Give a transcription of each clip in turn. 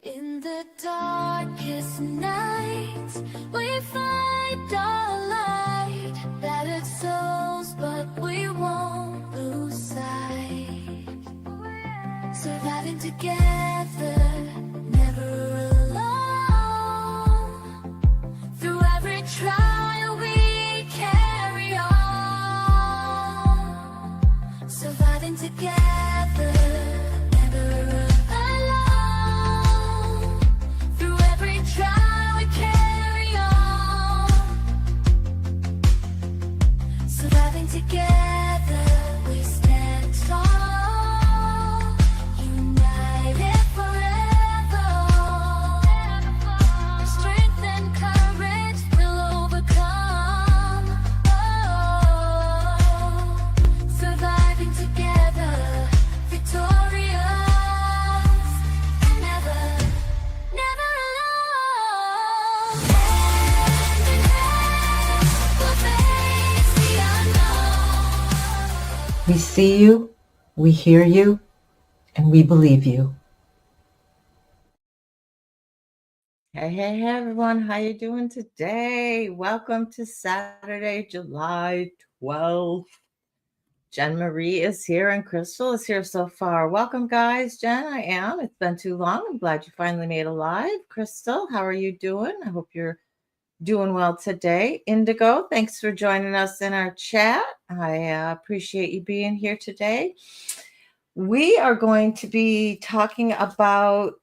In the darkest nights, we find our light. Battered souls, but we won't lose sight. Surviving together, never alone. Through every trial, we carry on. Surviving together, never alone. Through every trial, we carry on. Surviving together, we stand tall. United forever. Strength and courage will overcome. Oh, surviving together, victorious, and never alone. Hand in hand, we'll face the unknown. We see you, we hear you, and we believe you. Hey, everyone. How you doing today? Welcome to Saturday, July 12th. Jen Marie is here and Crystal is here so far. Welcome, guys. Jen, I am. It's been too long. I'm glad you finally made it live. Crystal, how are you doing? I hope you're doing well today. Indigo, thanks for joining us in our chat. I appreciate you being here today. We are going to be talking about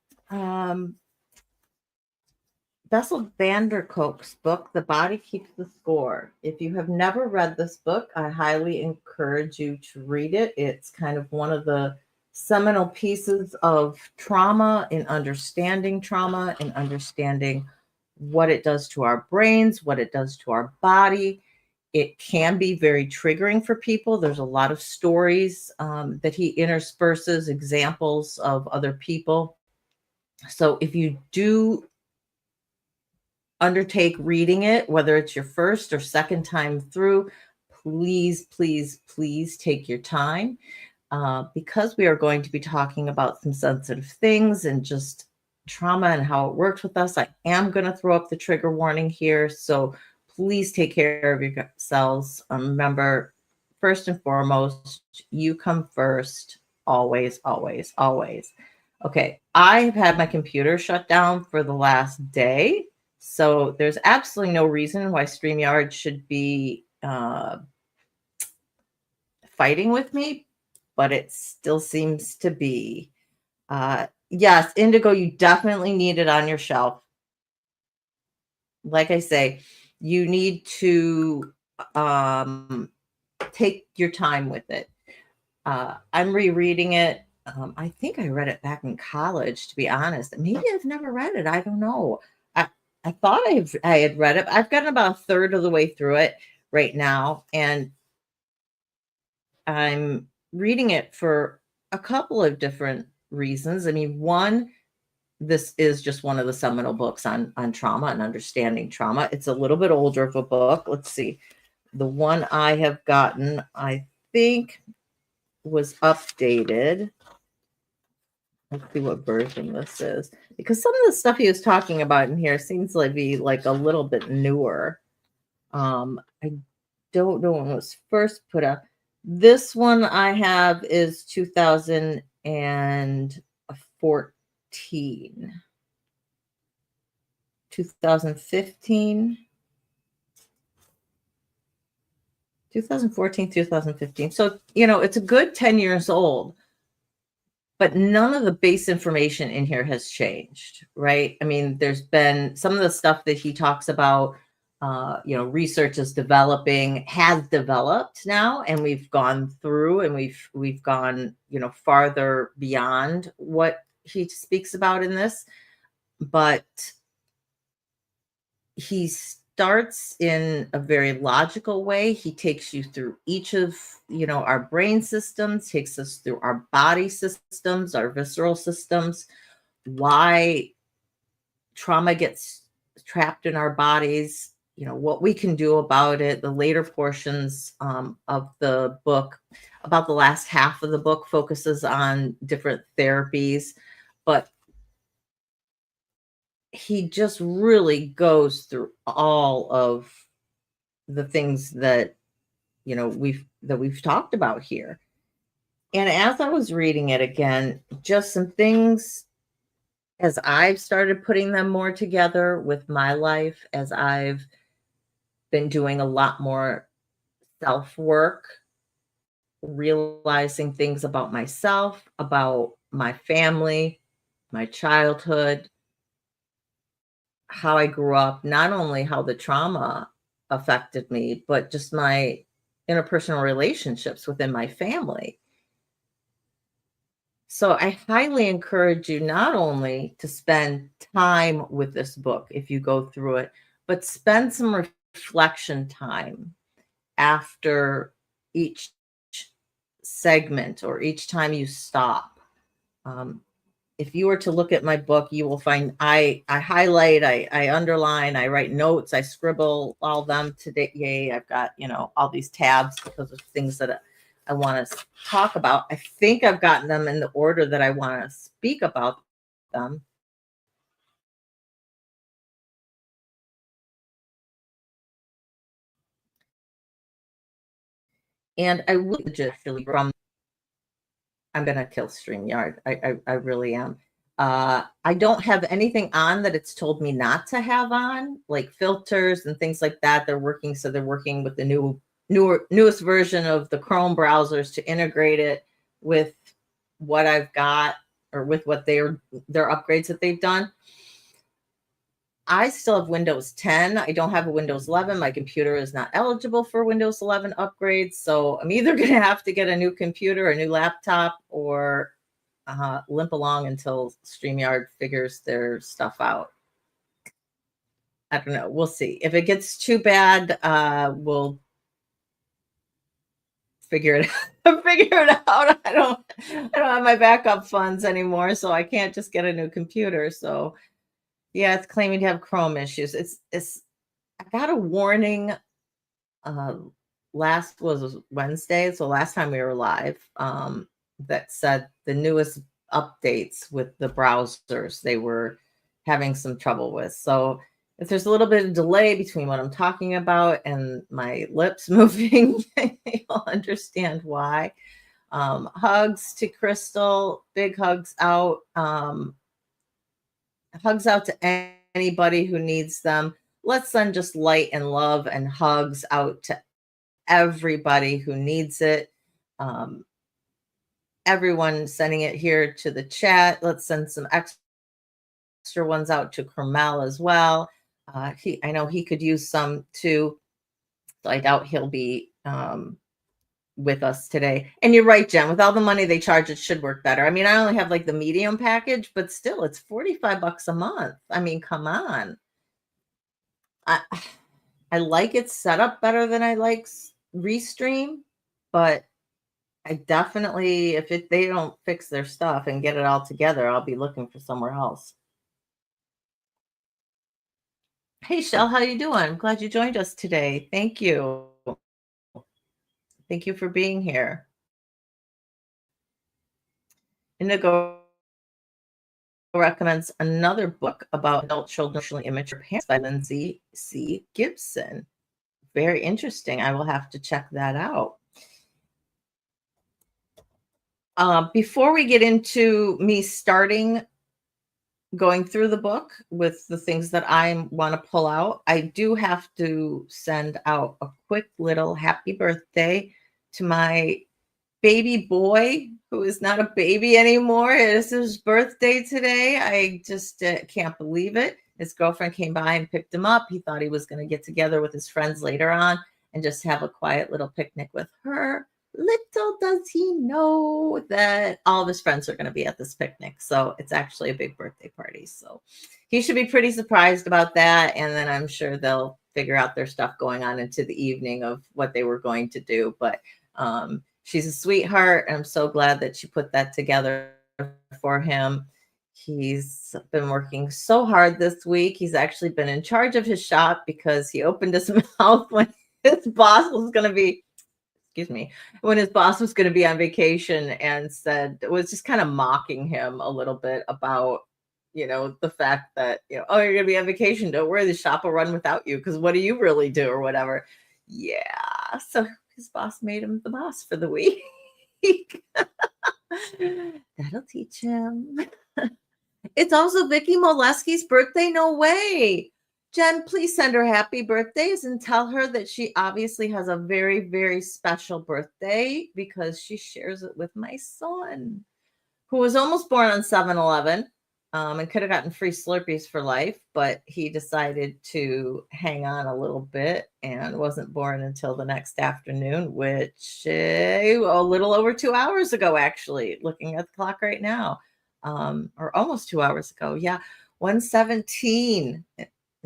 Bessel van der Kolk's book, The Body Keeps the Score. If you have never read this book, I highly encourage you to read it. It's kind of one of the seminal pieces of trauma and understanding what it does to our brains, what it does to our body. It can be very triggering for people. There's a lot of stories that he intersperses, examples of other people. So if you do undertake reading it, whether it's your first or second time through, please take your time because we are going to be talking about some sensitive things and just trauma and how it works with us. I am going to throw up the trigger warning here, so please take care of yourselves. Remember, first and foremost, you come first, always. Okay, I have had my computer shut down for the last day. So there's absolutely no reason why StreamYard should be fighting with me, but it still seems to be. Yes, Indigo, you definitely need it on your shelf. Like I say, you need to take your time with it. I'm rereading it. I think I read it back in college, to be honest. Maybe I've never read it. I don't know. I thought I had read it. I've gotten about a third of the way through it right now, and I'm reading it for a couple of different reasons. I mean, one, this is just one of the seminal books on trauma and understanding trauma. It's a little bit older of a book. Let's see. The one I have gotten, I think, was updated. Let's see what version this is, because some of the stuff he was talking about in here seems to be like a little bit newer. I don't know when it was first put out. This one I have is 2014. 2015. 2014, 2015. So, it's a good 10 years old. But none of the base information in here has changed, right? I mean, there's been some of the stuff that he talks about, research is has developed now, and we've gone through and we've gone, farther beyond what he speaks about in this. But he starts in a very logical way. He takes you through each of, our brain systems, takes us through our body systems, our visceral systems, why trauma gets trapped in our bodies, what we can do about it. The later portions of the book, about the last half of the book, focuses on different therapies. But he just really goes through all of the things that we've talked about here. And as I was reading it again, just some things as I've started putting them more together with my life, as I've been doing a lot more self work, realizing things about myself, about my family, my childhood, how I grew up, not only how the trauma affected me, but just my interpersonal relationships within my family. So I highly encourage you not only to spend time with this book if you go through it, but spend some reflection time after each segment or each time you stop. Um, if you were to look at my book, you will find I highlight, I underline, I write notes, I scribble all them today. Yay, I've got, all these tabs because of things that I want to talk about. I think I've gotten them in the order that I want to speak about them. And I will legitimately from I'm gonna kill StreamYard. I really am. I don't have anything on that it's told me not to have on, like filters and things like that. So they're working with the newest version of the Chrome browsers to integrate it with what I've got or with what their upgrades that they've done. I still have Windows 10. I don't have a Windows 11. My computer is not eligible for Windows 11 upgrades. So I'm either going to have to get a new computer, a new laptop, or limp along until StreamYard figures their stuff out. I don't know. We'll see. If it gets too bad, we'll figure it figure it out. I don't have my backup funds anymore, so I can't just get a new computer. So yeah, it's claiming to have Chrome issues. I got a warning last was Wednesday, so last time we were live, that said the newest updates with the browsers they were having some trouble with. So if there's a little bit of delay between what I'm talking about and my lips moving, you'll understand why. Hugs to Crystal, big hugs out. Hugs out to anybody who needs them. Let's send just light and love and hugs out to everybody who needs it. Everyone sending it here to the chat. Let's send some extra ones out to Carmel as well. I know he could use some too. I doubt he'll be with us today. And you're right, Jen. With all the money they charge, it should work better. I mean, I only have like the medium package, but still, it's $45 a month. I mean, come on. I like it set up better than I like Restream, but I definitely, if they don't fix their stuff and get it all together, I'll be looking for somewhere else. Hey, Shell, how you doing? I'm glad you joined us today. Thank you. Thank you for being here. Indigo recommends another book about adult children emotionally immature parents by Lindsay C. Gibson. Very interesting. I will have to check that out. Before we get into me going through the book with the things that I want to pull out, I do have to send out a quick little happy birthday to my baby boy, who is not a baby anymore. It is his birthday today. I just can't believe it. His girlfriend came by and picked him up. He thought he was going to get together with his friends later on and just have a quiet little picnic with her. Little does he know that all of his friends are going to be at this picnic. So it's actually a big birthday party. So he should be pretty surprised about that. And then I'm sure they'll figure out their stuff going on into the evening of what they were going to do. But she's a sweetheart. I'm so glad that she put that together for him. He's been working so hard this week. He's actually been in charge of his shop because he opened his mouth when his boss was going to be, when his boss was going to be on vacation and was just kind of mocking him a little bit about the fact that, oh, you're going to be on vacation. Don't worry, the shop will run without you because what do you really do or whatever? Yeah. So his boss made him the boss for the week. That'll teach him. It's also Vicky Molesky's birthday. No way. Jen, please send her happy birthdays and tell her that she obviously has a very, very special birthday because she shares it with my son, who was almost born on 7/11 and could have gotten free Slurpees for life, but he decided to hang on a little bit and wasn't born until the next afternoon, which a little over 2 hours ago, actually, looking at the clock right now, or almost 2 hours ago. Yeah, 1:17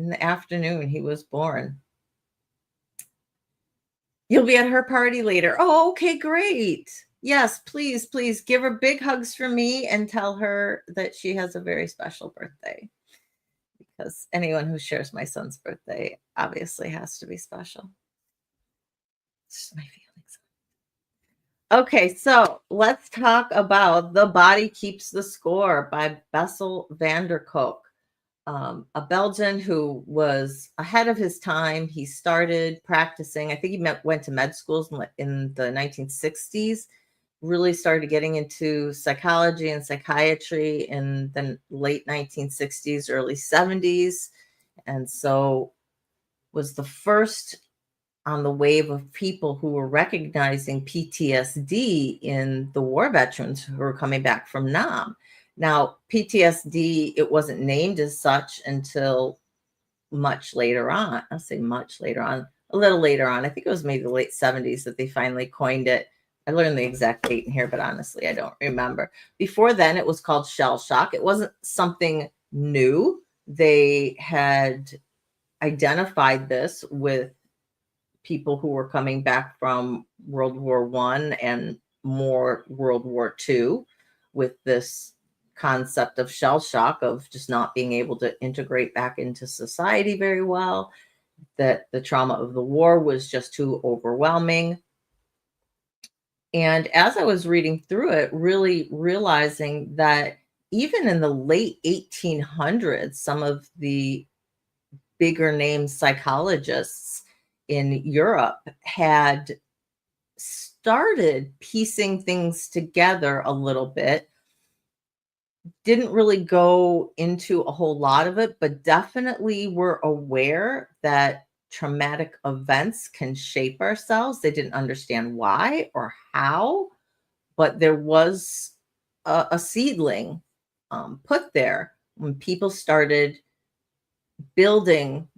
in the afternoon, he was born. You'll be at her party later. Oh, okay, great. Yes, please, please give her big hugs from me and tell her that she has a very special birthday. Because anyone who shares my son's birthday obviously has to be special. It's just my feelings. Okay, so let's talk about The Body Keeps the Score by Bessel van der Kolk. A Belgian who was ahead of his time. He started practicing. I think he went to med schools in the 1960s, really started getting into psychology and psychiatry in the late 1960s, early 70s. And so was the first on the wave of people who were recognizing PTSD in the war veterans who were coming back from Nam. Now, PTSD, it wasn't named as such until much later on. I'll say much later on, a little later on. I think it was maybe the late 70s that they finally coined it. I learned the exact date in here, but honestly, I don't remember. Before then, it was called shell shock. It wasn't something new. They had identified this with people who were coming back from World War I and more World War II with this concept of shell shock, of just not being able to integrate back into society very well, that the trauma of the war was just too overwhelming. And as I was reading through it, really realizing that even in the late 1800s, some of the bigger name psychologists in Europe had started piecing things together a little bit. Didn't really go into a whole lot of it, but definitely were aware that traumatic events can shape ourselves. They didn't understand why or how, but there was a seedling put there when people started building,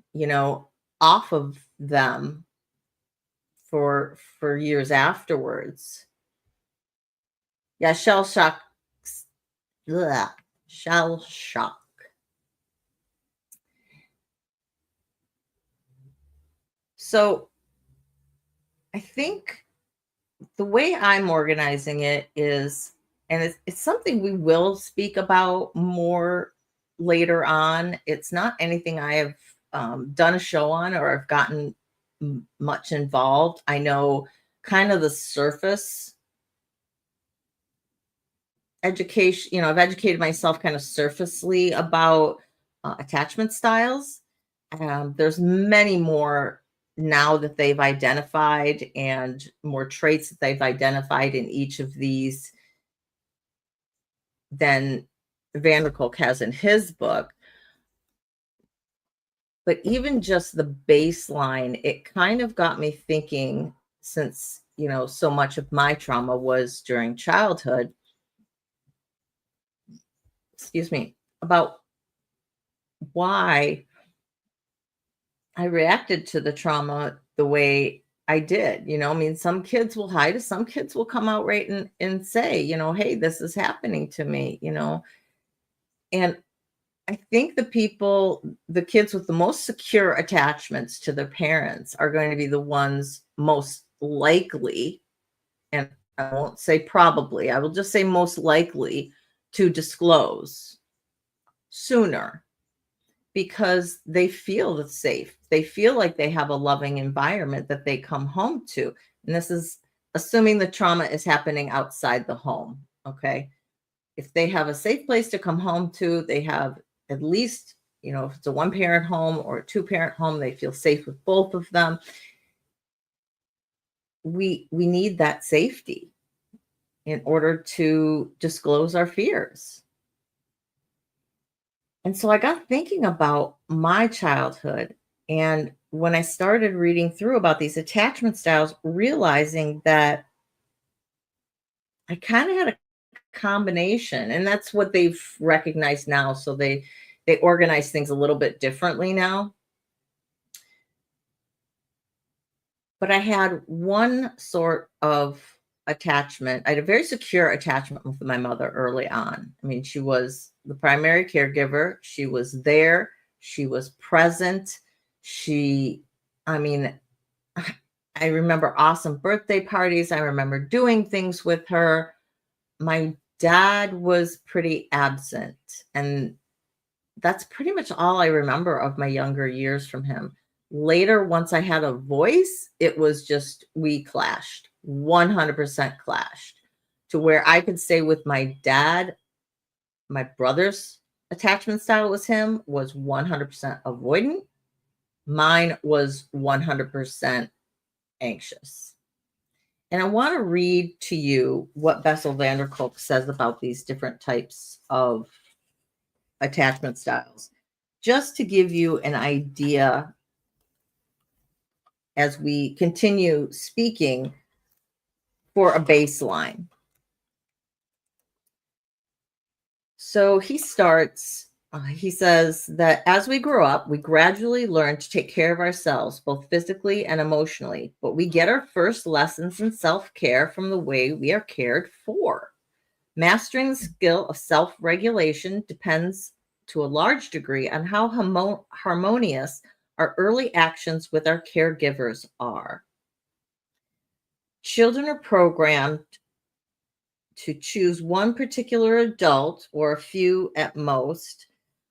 off of them for years afterwards. Yeah, shell shock. Shell shock. So I think the way I'm organizing it is, and it's something we will speak about more later on. It's not anything I have done a show on or I've gotten much involved. I know kind of the surface education, I've educated myself kind of surfacely about attachment styles. There's many more now that they've identified and more traits that they've identified in each of these than Van der Kolk has in his book. But even just the baseline, it kind of got me thinking, since, so much of my trauma was during childhood, about why I reacted to the trauma the way I did. Some kids will hide it. Some kids will come out right and say, hey, this is happening to me, and I think the kids with the most secure attachments to their parents are going to be the ones most likely, and I won't say probably, I will just say most likely to disclose sooner, because they feel safe. They feel like they have a loving environment that they come home to. And this is assuming the trauma is happening outside the home. Okay. if they have a safe place to come home to, they have at least, if it's a one-parent home or a two-parent home, they feel safe with both of them. We need that safety in order to disclose our fears. And so I got thinking about my childhood, and when I started reading through about these attachment styles, realizing that I kind of had a combination, and that's what they've recognized now. So they organize things a little bit differently now. But I had one sort of attachment. I had a very secure attachment with my mother early on. I mean, she was the primary caregiver. She was there. She was present. I mean, I remember awesome birthday parties. I remember doing things with her. My dad was pretty absent, and that's pretty much all I remember of my younger years from him. Later, once I had a voice, it was just we clashed, 100% clashed, to where I could say with my dad, my brother's attachment style was 100% avoidant. Mine was 100% anxious. And I want to read to you what Bessel Kolk says about these different types of attachment styles, just to give you an idea as we continue speaking for a baseline. So he starts, he says that as we grow up, we gradually learn to take care of ourselves, both physically and emotionally, but we get our first lessons in self-care from the way we are cared for. Mastering the skill of self-regulation depends to a large degree on how harmonious our early actions with our caregivers are. Children are programmed to choose one particular adult, or a few at most,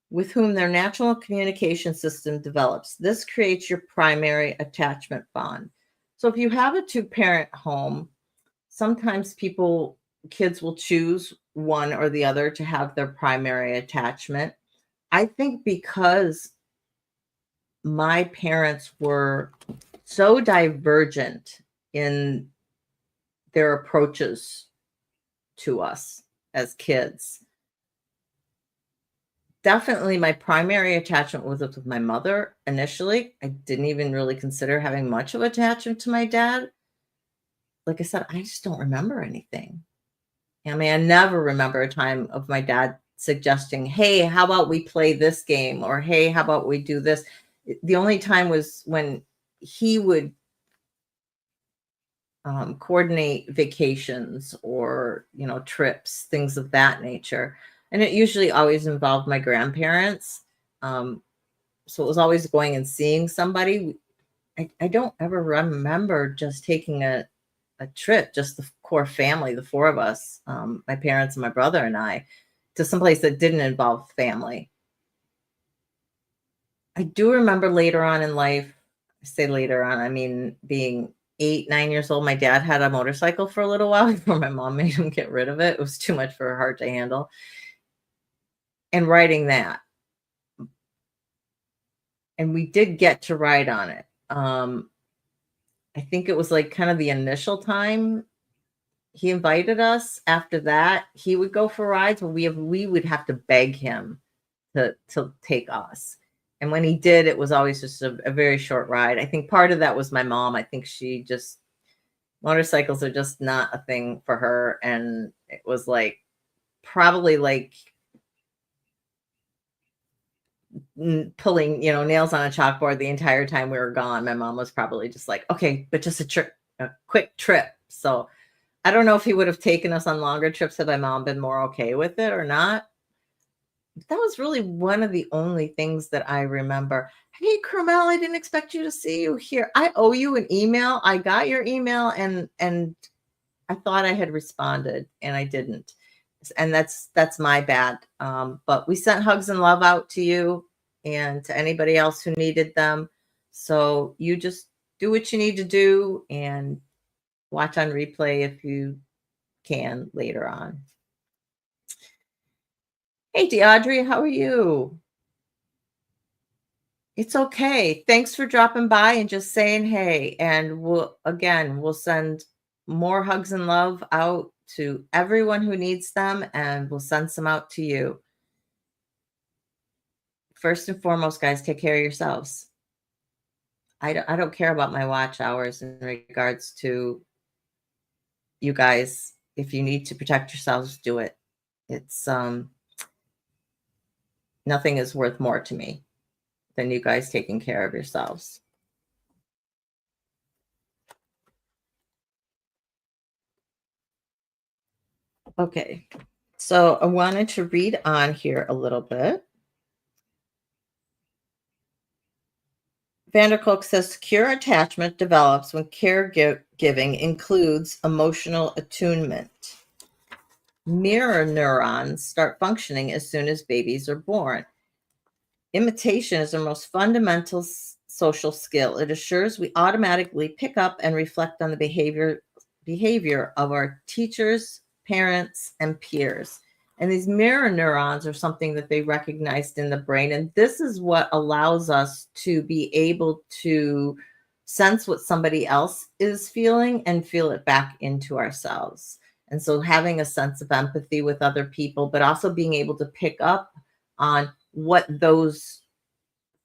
with whom their natural communication system develops. This creates your primary attachment bond. So if you have a two-parent home, sometimes kids will choose one or the other to have their primary attachment. I think because my parents were so divergent in their approaches to us as kids, definitely my primary attachment was with my mother initially. I didn't even really consider having much of attachment to my dad. Like I said, I just don't remember anything. I mean, I never remember a time of my dad suggesting, hey, how about we play this game? Or, hey, how about we do this? The only time was when he would coordinate vacations or, trips, things of that nature. And it usually always involved my grandparents. So it was always going and seeing somebody. I don't ever remember just taking a trip, just the core family, the four of us, my parents and my brother and I, to someplace that didn't involve family. I do remember later on in life, I say later on, I mean, being 8, 9 years old, my dad had a motorcycle for a little while before my mom made him get rid of it. It was too much for her heart to handle. And riding that. And we did get to ride on it. I think it was like kind of the initial time he invited us. After that, he would go for rides, but we would have to beg him to take us. And when he did, it was always just a very short ride. I think part of that was my mom. I think motorcycles are just not a thing for her. And it was probably like pulling, nails on a chalkboard the entire time we were gone. My mom was probably just like, okay, but just a quick trip. So I don't know if he would have taken us on longer trips had my mom been more okay with it or not. That was really one of the only things that I remember. Hey, Carmel, I didn't expect you to see you here. I owe you an email. I got your email and I thought I had responded and I didn't. And that's my bad. But we sent hugs and love out to you and to anybody else who needed them. So you just do what you need to do and watch on replay if you can later on. Hey, Deaudrey, how are you? It's okay. Thanks for dropping by and just saying hey. And we'll send more hugs and love out to everyone who needs them, and we'll send some out to you. First and foremost, guys, take care of yourselves. I don't care about my watch hours in regards to you guys. If you need to protect yourselves, do it. It's nothing is worth more to me than you guys taking care of yourselves. Okay. So I wanted to read on here a little bit. Kolk says secure attachment develops when caregiving includes emotional attunement. Mirror neurons start functioning as soon as babies are born. Imitation is the most fundamental social skill. It assures we automatically pick up and reflect on the behavior of our teachers, parents, and peers. And these mirror neurons are something that they recognized in the brain. And this is what allows us to be able to sense what somebody else is feeling and feel it back into ourselves. And so having a sense of empathy with other people, but also being able to pick up on what those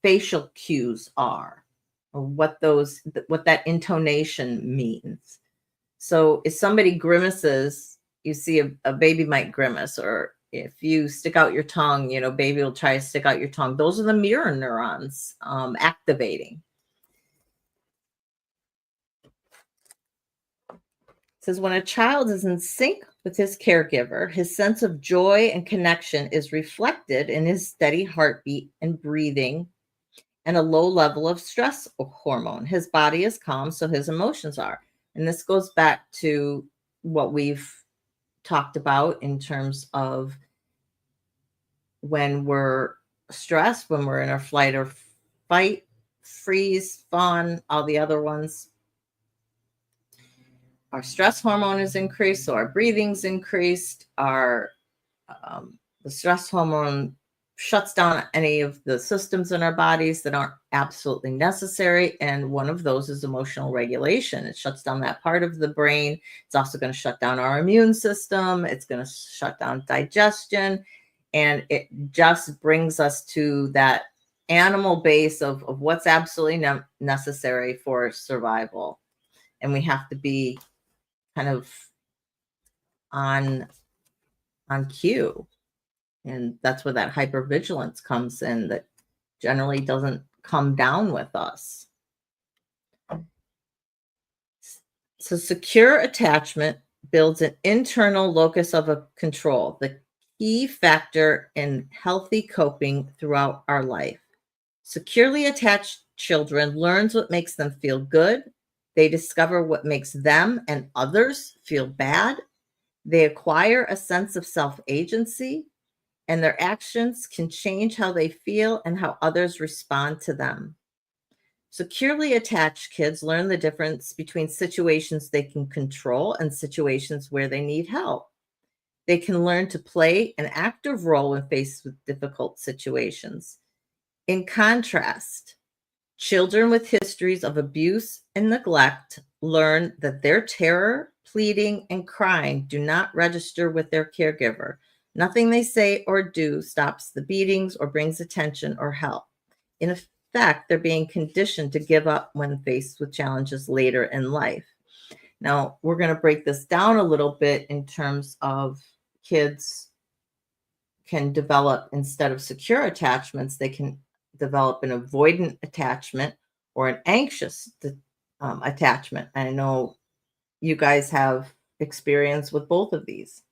facial cues are, or what that intonation means. So if somebody grimaces, you see a baby might grimace, or if you stick out your tongue, baby will try to stick out your tongue. Those are the mirror neurons activating. It says when a child is in sync with his caregiver, his sense of joy and connection is reflected in his steady heartbeat and breathing and a low level of stress hormone. His body is calm, so his emotions are. And this goes back to what we've talked about in terms of when we're stressed, when we're in our flight or fight, freeze, fawn, all the other ones. Our stress hormone is increased, so our breathing's increased. The stress hormone shuts down any of the systems in our bodies that aren't absolutely necessary. And one of those is emotional regulation. It shuts down that part of the brain. It's also going to shut down our immune system. It's going to shut down digestion. And it just brings us to that animal base of what's absolutely necessary for survival. And we have to be kind of on cue. And that's where that hypervigilance comes in, that generally doesn't come down with us. So secure attachment builds an internal locus of control, the key factor in healthy coping throughout our life. Securely attached children learn what makes them feel good. They discover what makes them and others feel bad. They acquire a sense of self-agency, and their actions can change how they feel and how others respond to them. Securely attached kids learn the difference between situations they can control and situations where they need help. They can learn to play an active role when faced with difficult situations. In contrast, children with histories of abuse and neglect learn that their terror, pleading, and crying do not register with their caregiver. Nothing they say or do stops the beatings or brings attention or help. In effect, they're being conditioned to give up when faced with challenges later in life. Now, we're going to break this down a little bit in terms of kids can develop, instead of secure attachments, they can develop an avoidant attachment or an anxious attachment. I know you guys have experience with both of these.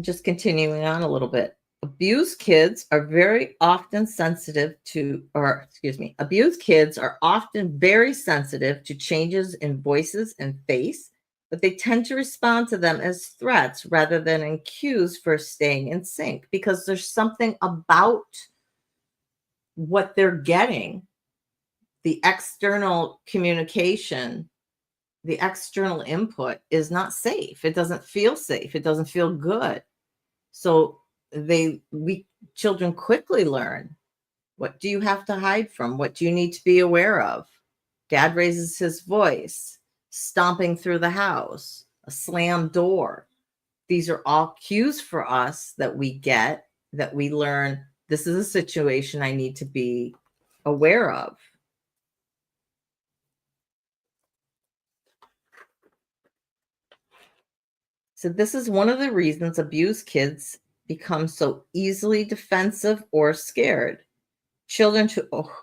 Just continuing on a little bit. Abused kids are very often sensitive to, abused kids are often very sensitive to changes in voices and face, but they tend to respond to them as threats rather than in cues for staying in sync, because there's something about what they're getting the external communication, the external input is not safe. It doesn't feel safe. It doesn't feel good. So children quickly learn, what do you have to hide from? What do you need to be aware of? Dad raises his voice, stomping through the house, a slammed door. These are all cues for us that we get, that we learn, this is a situation I need to be aware of. So this is one of the reasons abused kids become so easily defensive or scared. Children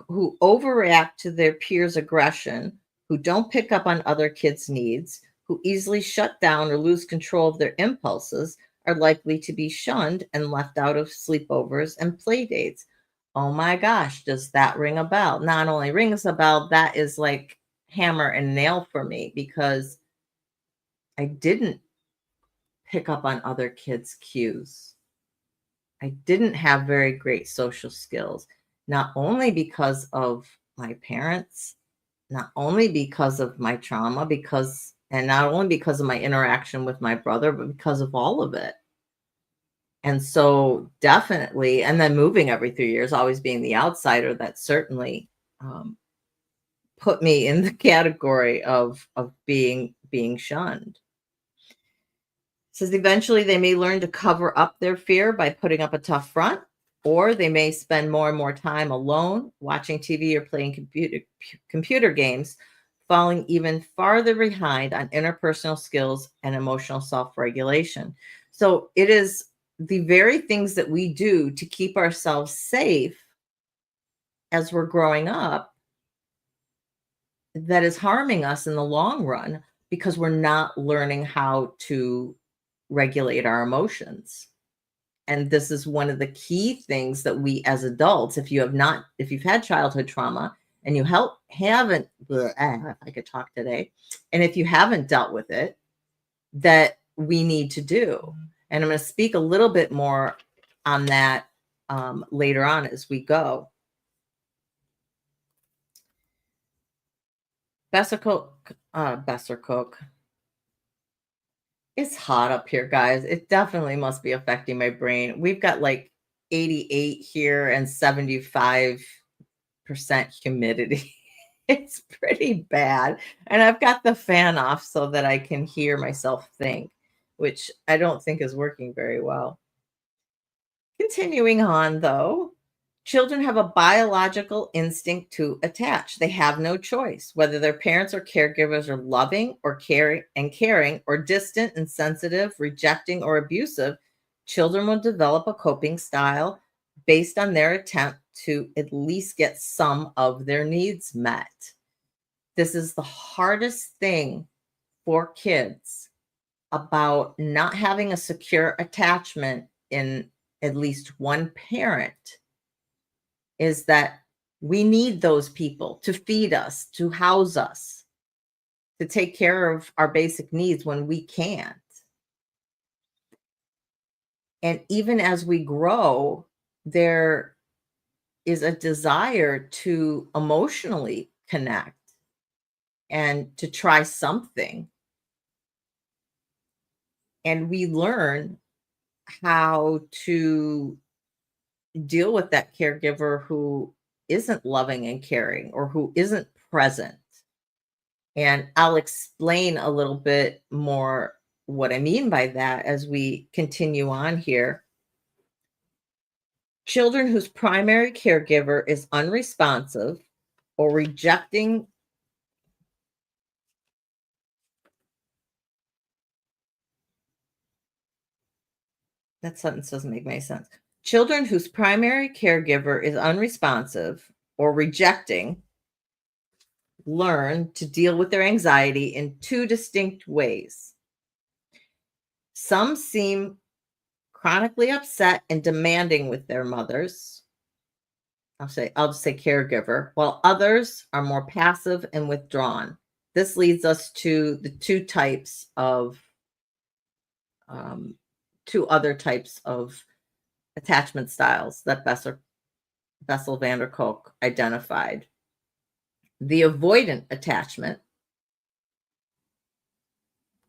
who overreact to their peers' aggression, who don't pick up on other kids' needs, who easily shut down or lose control of their impulses are likely to be shunned and left out of sleepovers and play dates. Oh my gosh, does that ring a bell? Not only rings a bell, that is like hammer and nail for me, because I didn't pick up on other kids' cues. I didn't have very great social skills, not only because of my parents, not only because of my trauma, and not only because of my interaction with my brother, but because of all of it. And so definitely, and then moving every 3 years, always being the outsider, that certainly put me in the category of being shunned. Says eventually they may learn to cover up their fear by putting up a tough front, or they may spend more and more time alone watching TV or playing computer games, falling even farther behind on interpersonal skills and emotional self-regulation. So it is the very things that we do to keep ourselves safe as we're growing up that is harming us in the long run, because we're not learning how to regulate our emotions. And this is one of the key things that we as adults, if you've had childhood trauma and you haven't, if I could talk today, and if you haven't dealt with it, that we need to do. And I'm going to speak a little bit more on that later on as we go. Bessel Kolk. It's hot up here, guys. It definitely must be affecting my brain. We've got like 88 here and 75% humidity. It's pretty bad. And I've got the fan off so that I can hear myself think, which I don't think is working very well. Continuing on, though, children have a biological instinct to attach. They have no choice. Whether their parents or caregivers are loving or caring, or distant and sensitive, rejecting or abusive, children will develop a coping style based on their attempt to at least get some of their needs met. This is the hardest thing for kids about not having a secure attachment in at least one parent, is that we need those people to feed us, to house us, to take care of our basic needs when we can't. And even as we grow, there is a desire to emotionally connect and to try something. And we learn how to deal with that caregiver who isn't loving and caring, or who isn't present. And I'll explain a little bit more what I mean by that as we continue on here. Children whose primary caregiver is unresponsive or rejecting. That sentence doesn't make any sense. Children whose primary caregiver is unresponsive or rejecting learn to deal with their anxiety in two distinct ways. Some seem chronically upset and demanding with their mothers. I'll just say caregiver, while others are more passive and withdrawn. This leads us to the two other types of attachment styles that Bessel van der Kolk identified. The avoidant attachment,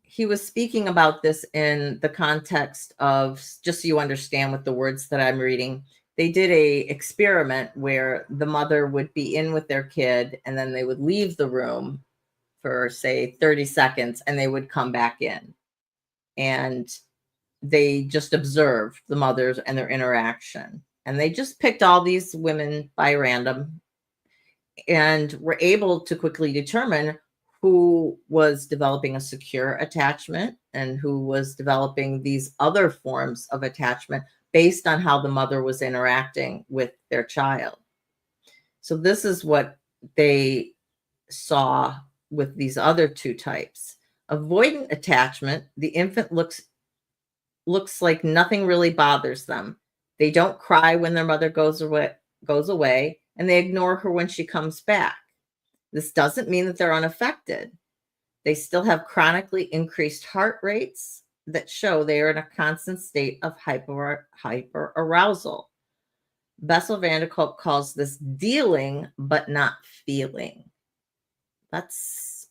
he was speaking about this in the context of, just so you understand with the words that I'm reading, they did a experiment where the mother would be in with their kid and then they would leave the room for, say, 30 seconds and they would come back in. And they just observed the mothers and their interaction. And they just picked all these women by random and were able to quickly determine who was developing a secure attachment and who was developing these other forms of attachment based on how the mother was interacting with their child. So this is what they saw with these other two types. Avoidant attachment, the infant looks like nothing really bothers them. They don't cry when their mother goes away, and they ignore her when she comes back. This doesn't mean that they're unaffected. They still have chronically increased heart rates that show they are in a constant state of hyper arousal. Bessel van der Kolk calls this dealing but not feeling. That's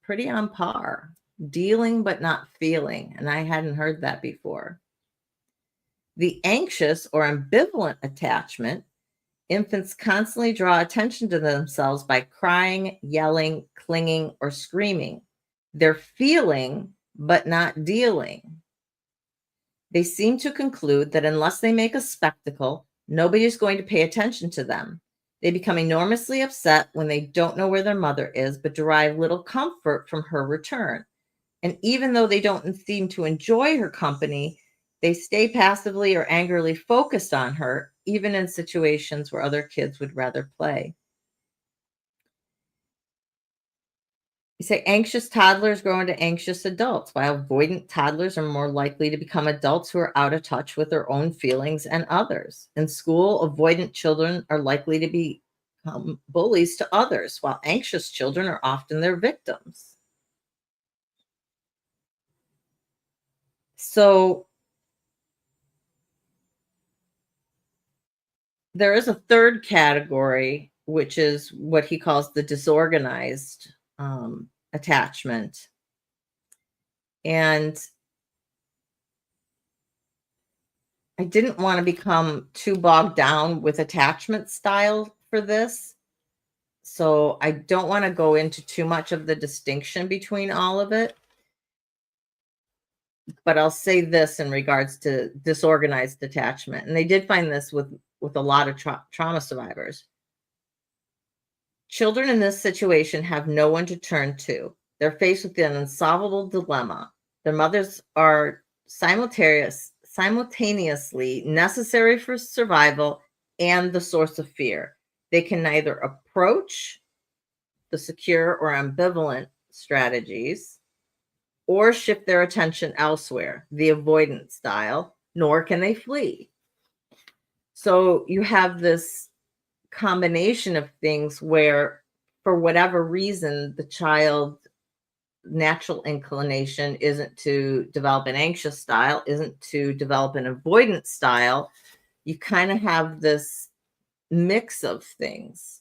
pretty on par. Dealing but not feeling. And I hadn't heard that before. The anxious or ambivalent attachment, infants constantly draw attention to themselves by crying, yelling, clinging, or screaming. They're feeling but not dealing. They seem to conclude that unless they make a spectacle, nobody is going to pay attention to them. They become enormously upset when they don't know where their mother is, but derive little comfort from her return. And even though they don't seem to enjoy her company, they stay passively or angrily focused on her, even in situations where other kids would rather play. You say anxious toddlers grow into anxious adults, while avoidant toddlers are more likely to become adults who are out of touch with their own feelings and others. In school, avoidant children are likely to become bullies to others, while anxious children are often their victims. So there is a third category, which is what he calls the disorganized attachment. And I didn't want to become too bogged down with attachment style for this. So I don't want to go into too much of the distinction between all of it. But I'll say this in regards to disorganized attachment. And they did find this with a lot of trauma survivors. Children in this situation have no one to turn to. They're faced with an unsolvable dilemma. Their mothers are simultaneously necessary for survival and the source of fear. They can neither approach the secure or ambivalent strategies or shift their attention elsewhere, the avoidant style, nor can they flee. So you have this combination of things where, for whatever reason, the child natural inclination isn't to develop an anxious style, isn't to develop an avoidant style. You kind of have this mix of things,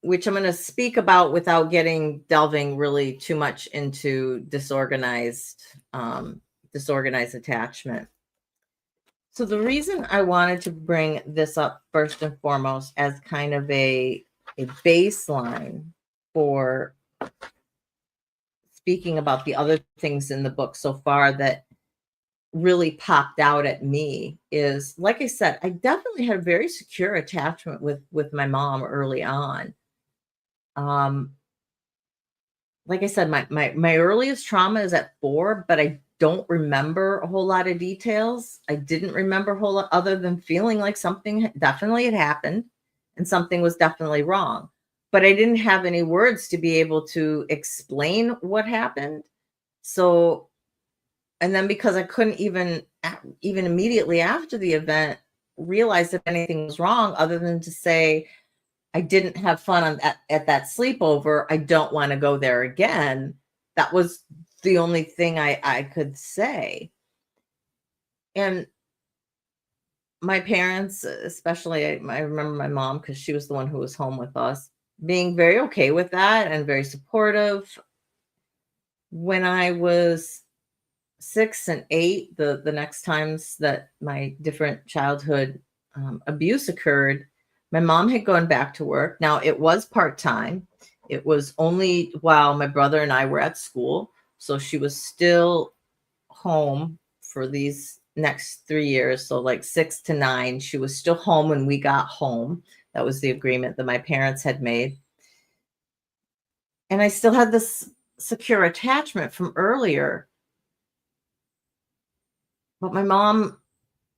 which I'm going to speak about without delving really too much into disorganized attachment. So the reason I wanted to bring this up first and foremost as kind of a baseline for speaking about the other things in the book so far that really popped out at me is, like I said, I definitely had a very secure attachment with my mom early on. Like I said, my earliest trauma is at 4, but I don't remember a whole lot of details. I didn't remember a whole lot other than feeling like something definitely had happened and something was definitely wrong. But I didn't have any words to be able to explain what happened. So, and then because I couldn't even immediately after the event realize if anything was wrong other than to say, I didn't have fun at that sleepover. I don't want to go there again. That was the only thing I could say. And my parents, especially, I remember my mom, because she was the one who was home with us, being very okay with that and very supportive. When I was 6 and 8, the next times that my different childhood abuse occurred, my mom had gone back to work. Now, it was part-time. It was only while my brother and I were at school. So she was still home for these next 3 years. So like 6 to 9, she was still home when we got home. That was the agreement that my parents had made. And I still had this secure attachment from earlier. But my mom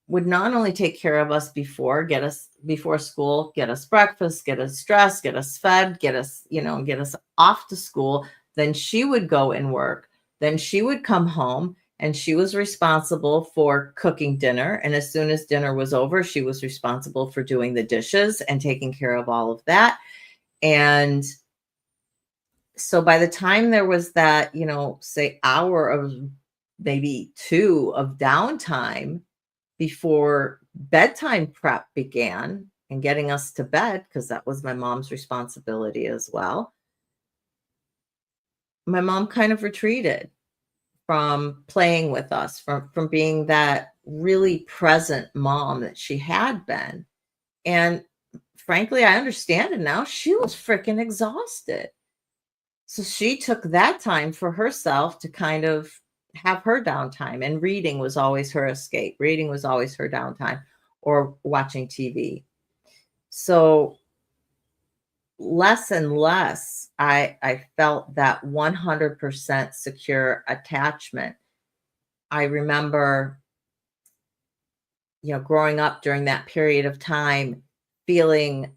would not only take care of us get us before school, get us breakfast, get us dressed, get us fed, get us, get us off to school. Then she would go and work. Then she would come home and she was responsible for cooking dinner. And as soon as dinner was over, she was responsible for doing the dishes and taking care of all of that. And so by the time there was that, say hour of maybe 2 of downtime before bedtime prep began and getting us to bed, because that was my mom's responsibility as well, my mom kind of retreated from playing with us, from being that really present mom that she had been. And frankly, I understand it now. She was freaking exhausted. So she took that time for herself to kind of have her downtime, and reading was always her escape. Reading was always her downtime, or watching TV. So less and less, I felt that 100% secure attachment. I remember, growing up during that period of time, feeling,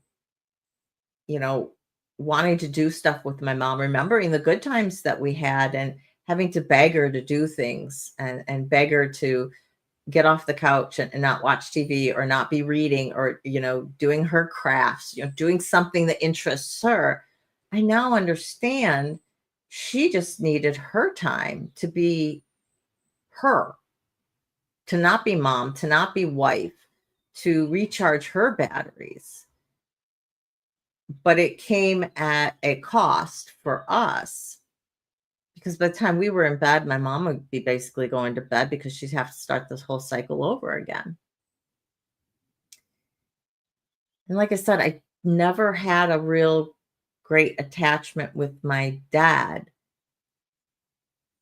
wanting to do stuff with my mom, remembering the good times that we had, and having to beg her to do things, and beg her to get off the couch and not watch TV, or not be reading, or, doing her crafts, doing something that interests her. I now understand she just needed her time to be her, to not be mom, to not be wife, to recharge her batteries. But it came at a cost for us, because by the time we were in bed, my mom would be basically going to bed, because she'd have to start this whole cycle over again. And like I said, I never had a real great attachment with my dad.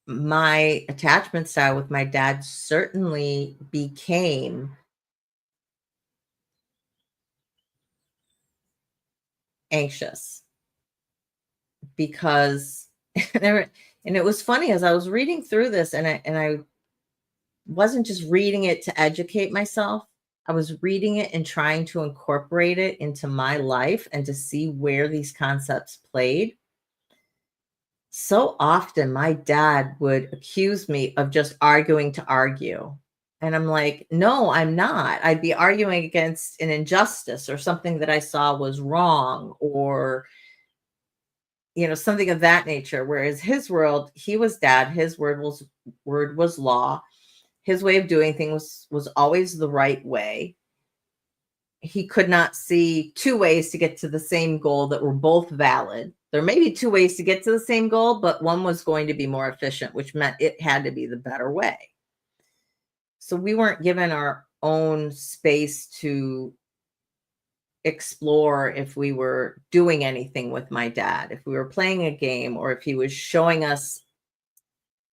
My attachment style with my dad certainly became anxious, because and it was funny, as I was reading through this, and I wasn't just reading it to educate myself. I was reading it and trying to incorporate it into my life and to see where these concepts played. So often my dad would accuse me of just arguing to argue. And I'm like, no, I'm not. I'd be arguing against an injustice, or something that I saw was wrong, or, something of that nature. Whereas his world, he was dad, his word was law. His way of doing things was always the right way. He could not see 2 ways to get to the same goal that were both valid. There may be 2 ways to get to the same goal, but one was going to be more efficient, which meant it had to be the better way. So we weren't given our own space to explore if we were doing anything with my dad, if we were playing a game, or if he was showing us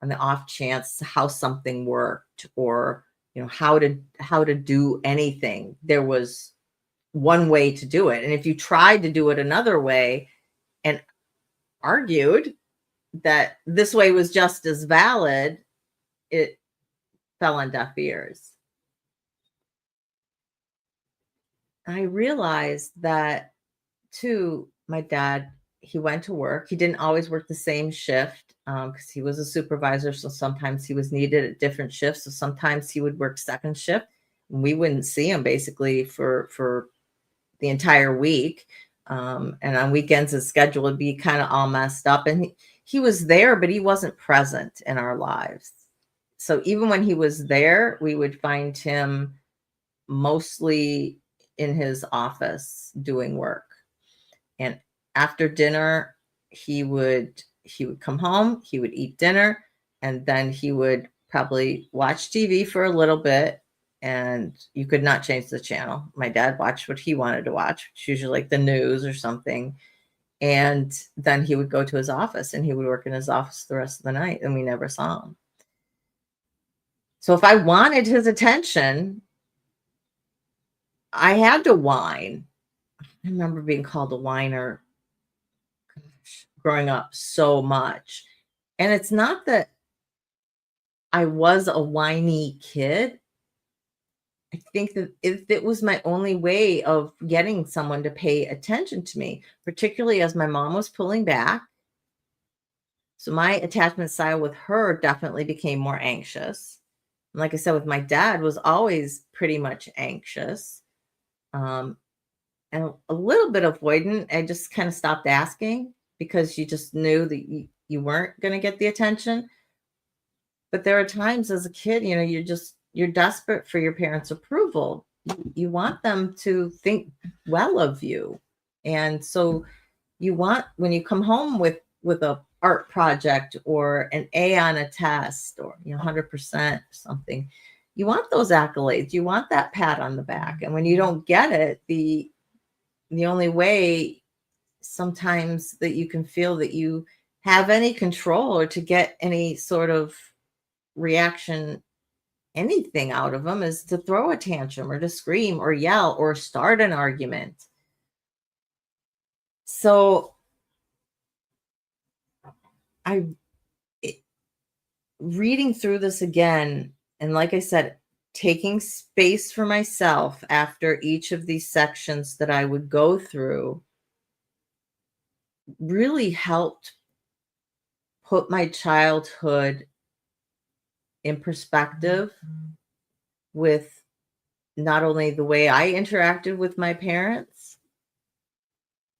on the off chance how something worked, or how to do anything. There was one way to do it, and if you tried to do it another way and argued that this way was just as valid, it fell on deaf ears. I realized that too. My dad, he went to work. He didn't always work the same shift, because he was a supervisor. So sometimes he was needed at different shifts. So sometimes he would work second shift, and we wouldn't see him basically for the entire week. And on weekends, his schedule would be kind of all messed up. And he was there, but he wasn't present in our lives. So even when he was there, we would find him mostly in his office doing work. And after dinner, he would come home, he would eat dinner, and then he would probably watch TV for a little bit, and you could not change the channel. My dad watched what he wanted to watch, which usually like the news or something. And then he would go to his office and he would work in his office the rest of the night, and we never saw him. So if I wanted his attention, I had to whine. I remember being called a whiner growing up so much. And it's not that I was a whiny kid. I think that if it was my only way of getting someone to pay attention to me, particularly as my mom was pulling back. So my attachment style with her definitely became more anxious. And like I said, with my dad was always pretty much anxious. Um, and a little bit avoidant. I just kind of stopped asking because you just knew that you weren't going to get the attention. But there are times as a kid, you're desperate for your parents' approval. You want them to think well of you. And so you want, when you come home with a art project or an A on a test or 100% something, you want those accolades. You want that pat on the back. And when you don't get it, the only way sometimes that you can feel that you have any control or to get any sort of reaction, anything out of them, is to throw a tantrum or to scream or yell or start an argument. So reading through this again, and like I said, taking space for myself after each of these sections that I would go through really helped put my childhood in perspective with not only the way I interacted with my parents,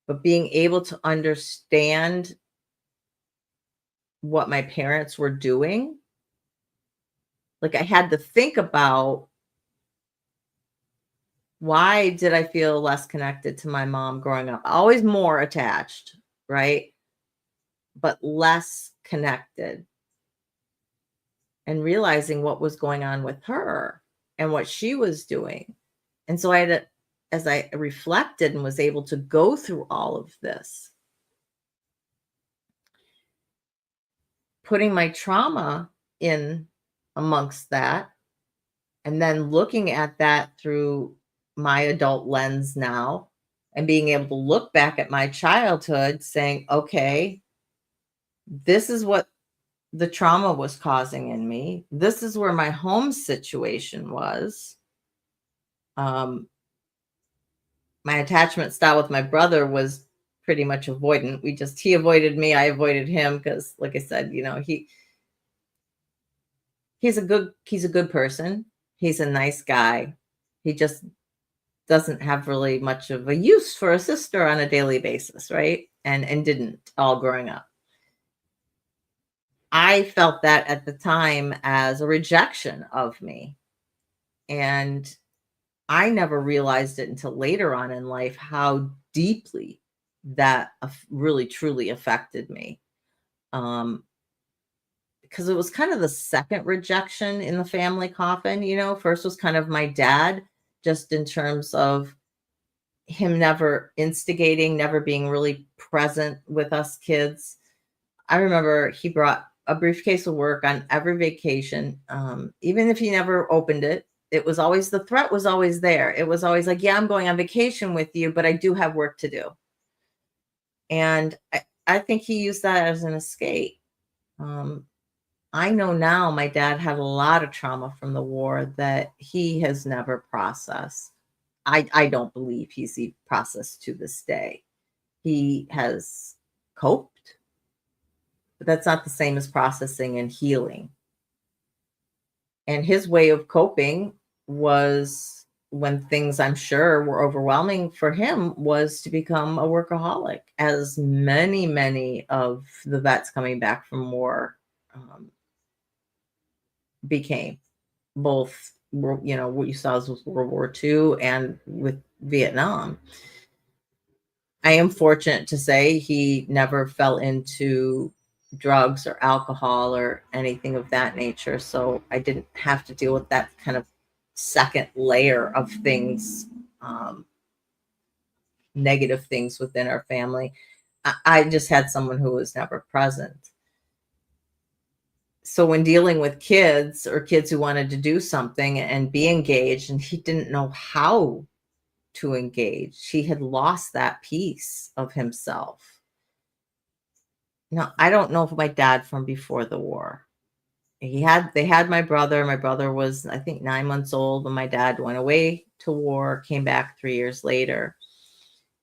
but being able to understand what my parents were doing. Like I had to think about, why did I feel less connected to my mom growing up? Always more attached, right? But less connected. And realizing what was going on with her and what she was doing. And so as I reflected and was able to go through all of this, putting my trauma in amongst that, and then looking at that through my adult lens now, and being able to look back at my childhood saying, okay, this is what the trauma was causing in me. This is where my home situation was. My attachment style with my brother was pretty much avoidant. He avoided me, I avoided him, because like I said, he's a good person. He's a nice guy. He just doesn't have really much of a use for a sister on a daily basis, right? And didn't all growing up. I felt that at the time as a rejection of me. And I never realized it until later on in life how deeply that really truly affected me. Because it was kind of the second rejection in the family coffin. First was kind of my dad, just in terms of him never instigating, never being really present with us kids. I remember he brought a briefcase of work on every vacation. Even if he never opened it, the threat was always there. It was always like, yeah, I'm going on vacation with you, but I do have work to do. And I think he used that as an escape. I know now my dad had a lot of trauma from the war that he has never processed. I don't believe he's processed to this day. He has coped, but that's not the same as processing and healing. And his way of coping was, when things I'm sure were overwhelming for him, was to become a workaholic, as many of the vets coming back from war became, both what you saw was World War II and with Vietnam. I am fortunate to say he never fell into drugs or alcohol or anything of that nature. So I didn't have to deal with that kind of second layer of things, negative things within our family. I just had someone who was never present. So when dealing with kids or kids who wanted to do something and be engaged, and he didn't know how to engage, he had lost that piece of himself. Now, I don't know if my dad from before the war. They had my brother. My brother was, I think, 9 months old when my dad went away to war, came back 3 years later.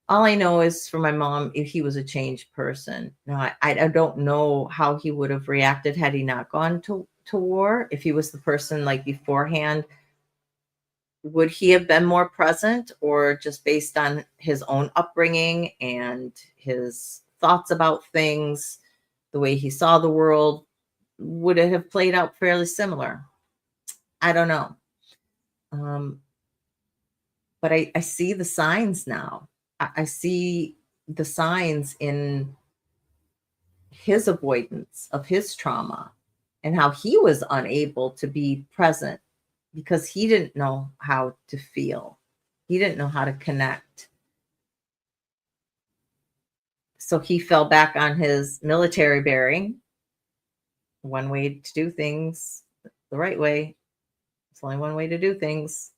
All I know is from my mom, if he was a changed person. Now, I don't know how he would have reacted had he not gone to war. If he was the person like beforehand, would he have been more present, or just based on his own upbringing and his thoughts about things, the way he saw the world, would it have played out fairly similar? I don't know. But I see the signs now. I see the signs in his avoidance of his trauma and how he was unable to be present because he didn't know how to feel. He didn't know how to connect. So he fell back on his military bearing. One way to do things the right way. It's only one way to do things.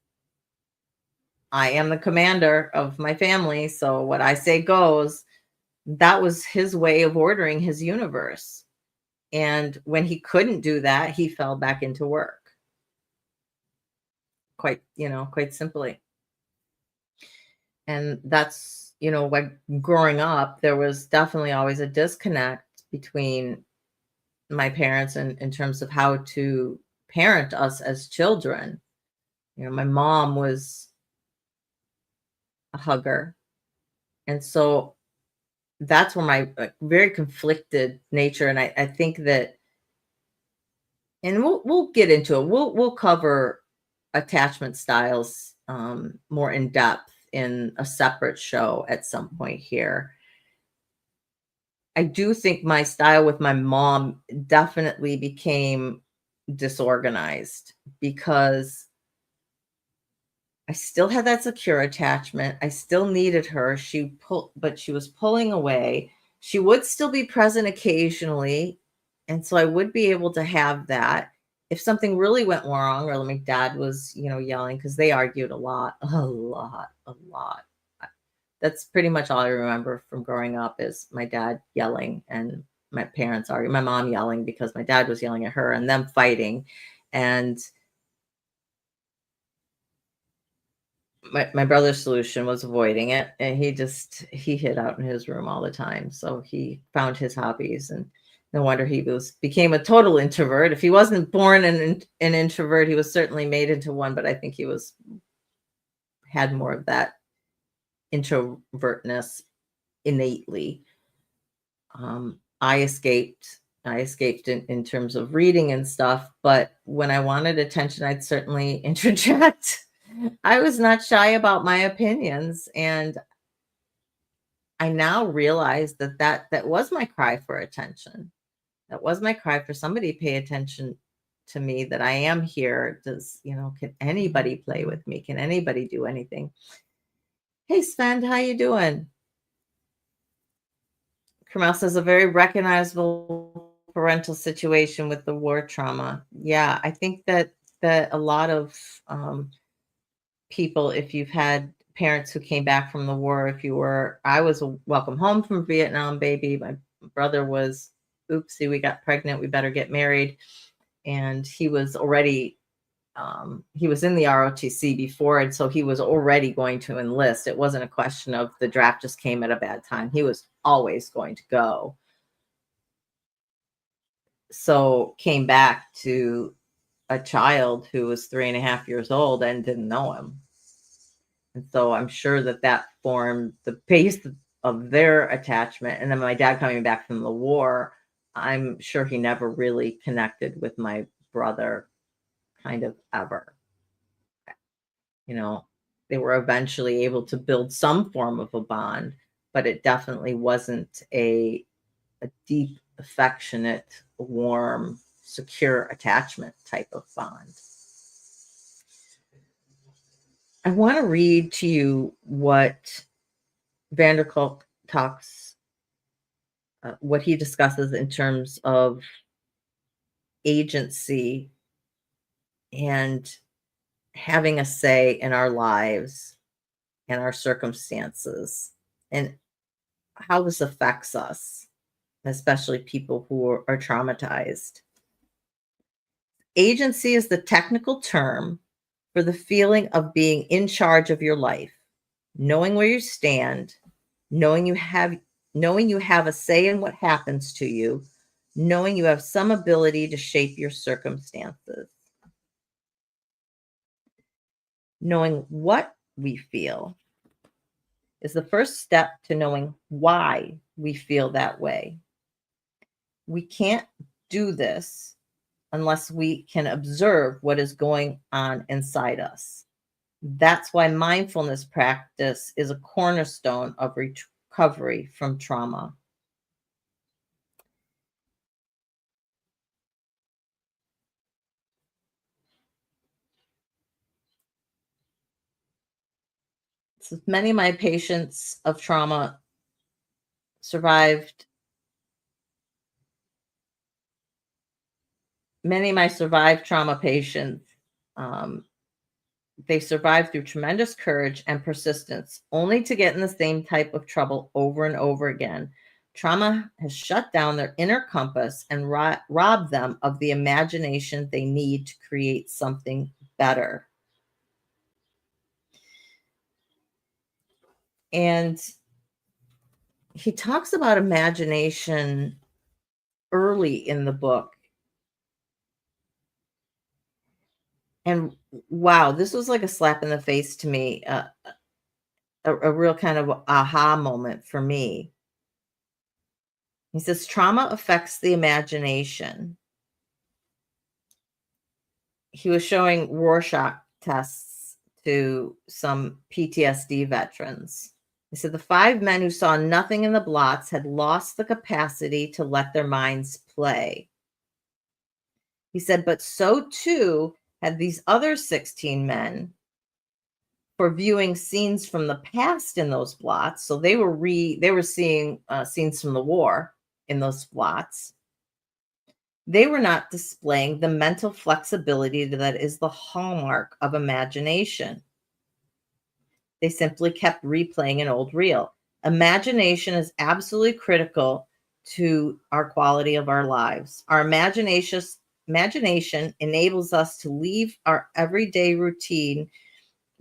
I am the commander of my family, so what I say goes. That was his way of ordering his universe. And when he couldn't do that, he fell back into work. Quite simply. And that's, when growing up, there was definitely always a disconnect between my parents in terms of how to parent us as children. My mom was a hugger. And so that's where my very conflicted nature. And I think that, and we'll get into it. We'll cover attachment styles more in depth in a separate show at some point here. I do think my style with my mom definitely became disorganized because I still had that secure attachment. I still needed her. But she was pulling away. She would still be present occasionally. And so I would be able to have that. If something really went wrong, or my dad was, yelling, because they argued a lot. That's pretty much all I remember from growing up is my dad yelling and my parents arguing, my mom yelling because my dad was yelling at her and them fighting. And my brother's solution was avoiding it, and he hid out in his room all the time. So he found his hobbies, and no wonder he became a total introvert. If he wasn't born an introvert, he was certainly made into one, but I think he had more of that introvertness innately. I escaped in terms of reading and stuff, but when I wanted attention, I'd certainly interject. I was not shy about my opinions, and I now realize that was my cry for attention. That was my cry for somebody to pay attention to me, that I am here. Can anybody play with me? Can anybody do anything? Hey, Sven, how you doing? Kamal says a very recognizable parental situation with the war trauma. Yeah, I think that a lot of people, if you've had parents who came back from the war, I was a welcome home from Vietnam baby. My brother was, oopsie, we got pregnant, we better get married. And he was already, he was in the ROTC before, and so he was already going to enlist. It wasn't a question of the draft just came at a bad time. He was always going to go. So came back to a child who was 3.5 years old and didn't know him. And so I'm sure that formed the base of their attachment. And then my dad coming back from the war, I'm sure he never really connected with my brother kind of ever. They were eventually able to build some form of a bond, but it definitely wasn't a deep, affectionate, warm, secure attachment type of bond. I want to read to you what Kolk talks, what he discusses in terms of agency and having a say in our lives and our circumstances and how this affects us, especially people who are traumatized. Agency is the technical term for the feeling of being in charge of your life, knowing where you stand, knowing you have a say in what happens to you, knowing you have some ability to shape your circumstances. Knowing what we feel is the first step to knowing why we feel that way. We can't do this unless we can observe what is going on inside us. That's why mindfulness practice is a cornerstone of recovery from trauma. So many of my patients of trauma survived. Many of my survived trauma patients, um, they survived through tremendous courage and persistence, only to get in the same type of trouble over and over again. Trauma has shut down their inner compass and robbed them of the imagination they need to create something better. And he talks about imagination early in the book. And wow, this was like a slap in the face to me, a real kind of aha moment for me. He says trauma affects the imagination. He was showing Rorschach tests to some PTSD veterans. He said the 5 men who saw nothing in the blots had lost the capacity to let their minds play. He said, but so too had these other 16 men for viewing scenes from the past in those blots. So they were seeing scenes from the war in those blots. They were not displaying the mental flexibility that is the hallmark of imagination. They simply kept replaying an old reel. Imagination is absolutely critical to our quality of our lives. Our imagination enables us to leave our everyday routine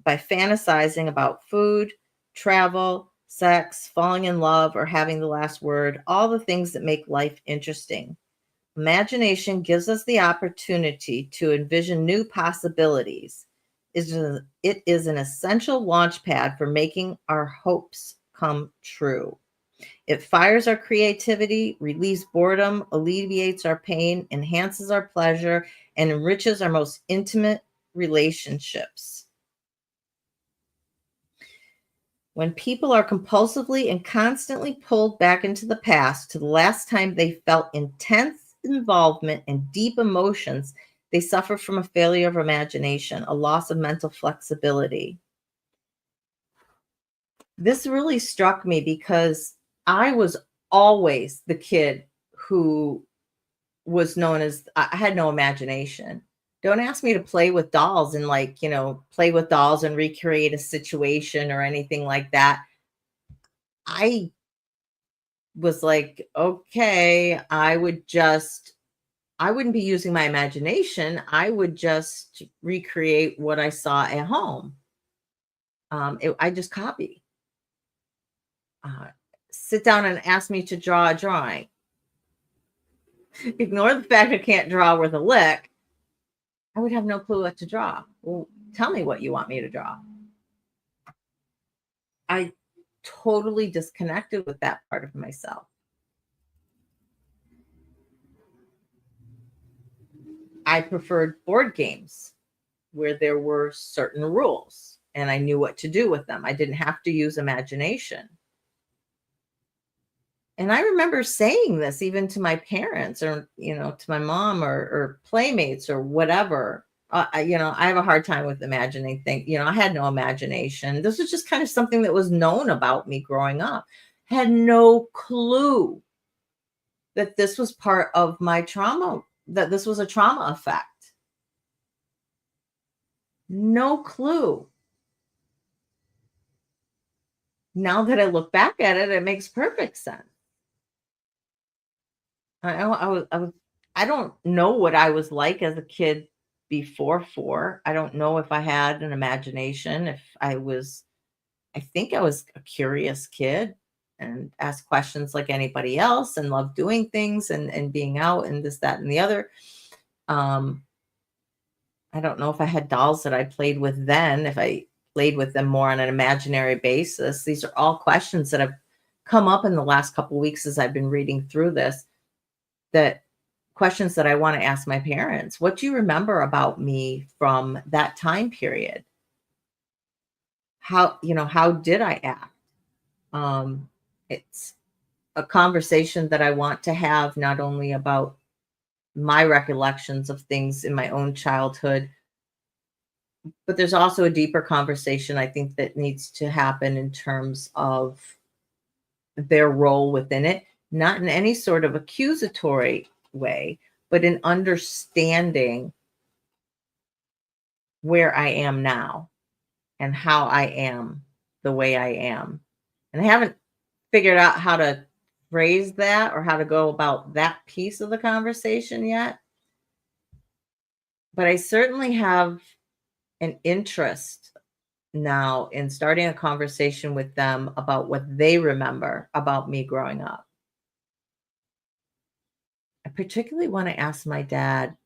by fantasizing about food, travel, sex, falling in love, or having the last word, all the things that make life interesting. Imagination gives us the opportunity to envision new possibilities. It is an essential launch pad for making our hopes come true. It fires our creativity, relieves boredom, alleviates our pain, enhances our pleasure, and enriches our most intimate relationships. When people are compulsively and constantly pulled back into the past to the last time they felt intense involvement and deep emotions, they suffer from a failure of imagination, a loss of mental flexibility. This really struck me because I was always the kid who was known as I had no imagination. Don't ask me to play with dolls and play with dolls and recreate a situation or anything like that. I was like, okay, I wouldn't be using my imagination. I would just recreate what I saw at home. I just copy. Uh, Sit down and ask me to draw a drawing. Ignore the fact I can't draw with a lick. I would have no clue what to draw. Well, tell me what you want me to draw. I totally disconnected with that part of myself. I preferred board games where there were certain rules. and I knew what to do with them. I didn't have to use imagination. And I remember saying this even to my parents, or, to my mom, or playmates, or whatever. I have a hard time with imagining things. I had no imagination. This was just kind of something that was known about me growing up. Had no clue that this was part of my trauma, that this was a trauma effect. No clue. Now that I look back at it, it makes perfect sense. I don't know what I was like as a kid before 4. I don't know if I had an imagination, if I think I was a curious kid and asked questions like anybody else, and loved doing things, and being out, and this, that, and the other. Um, I don't know if I had dolls that I played with then, if I played with them more on an imaginary basis. These are all questions that have come up in the last couple of weeks as I've been reading through this, that questions that I want to ask my parents. What do you remember about me from that time period? How did I act? It's a conversation that I want to have, not only about my recollections of things in my own childhood, but there's also a deeper conversation I think that needs to happen in terms of their role within it, not in any sort of accusatory way, but in understanding where I am now and how I am the way I am. And I haven't figured out how to phrase that or how to go about that piece of the conversation yet. But I certainly have an interest now in starting a conversation with them about what they remember about me growing up. I particularly want to ask my dad,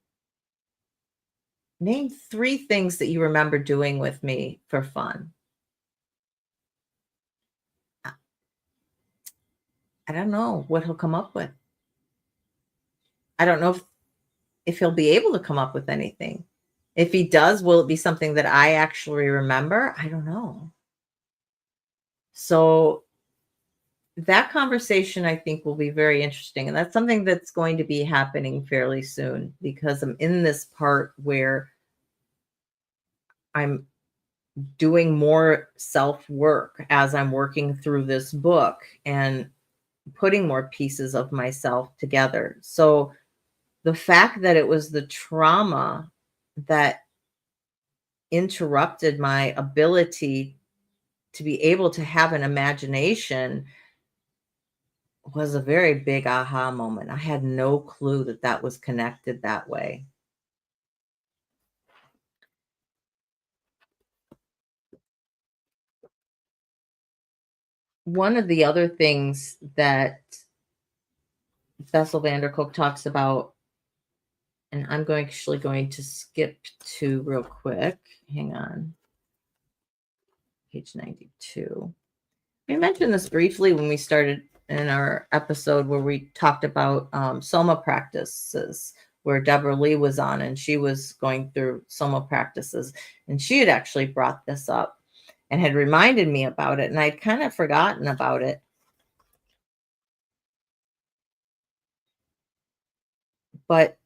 name 3 things that you remember doing with me for fun. I don't know what he'll come up with. I don't know if he'll be able to come up with anything. If he does, will it be something that I actually remember? I don't know. So that conversation, I think, will be very interesting. And that's something that's going to be happening fairly soon, because I'm in this part where I'm doing more self-work as I'm working through this book and putting more pieces of myself together. So the fact that it was the trauma that interrupted my ability to be able to have an imagination was a very big aha moment. I had no clue that that was connected that way. One of the other things that Bessel Kolk talks about, and I'm actually going to skip to real quick. Hang on. Page 92. We mentioned this briefly when we started in our episode where we talked about soma practices, where Deborah Lee was on, and she was going through soma practices, and she had actually brought this up and had reminded me about it, and I'd kind of forgotten about it. But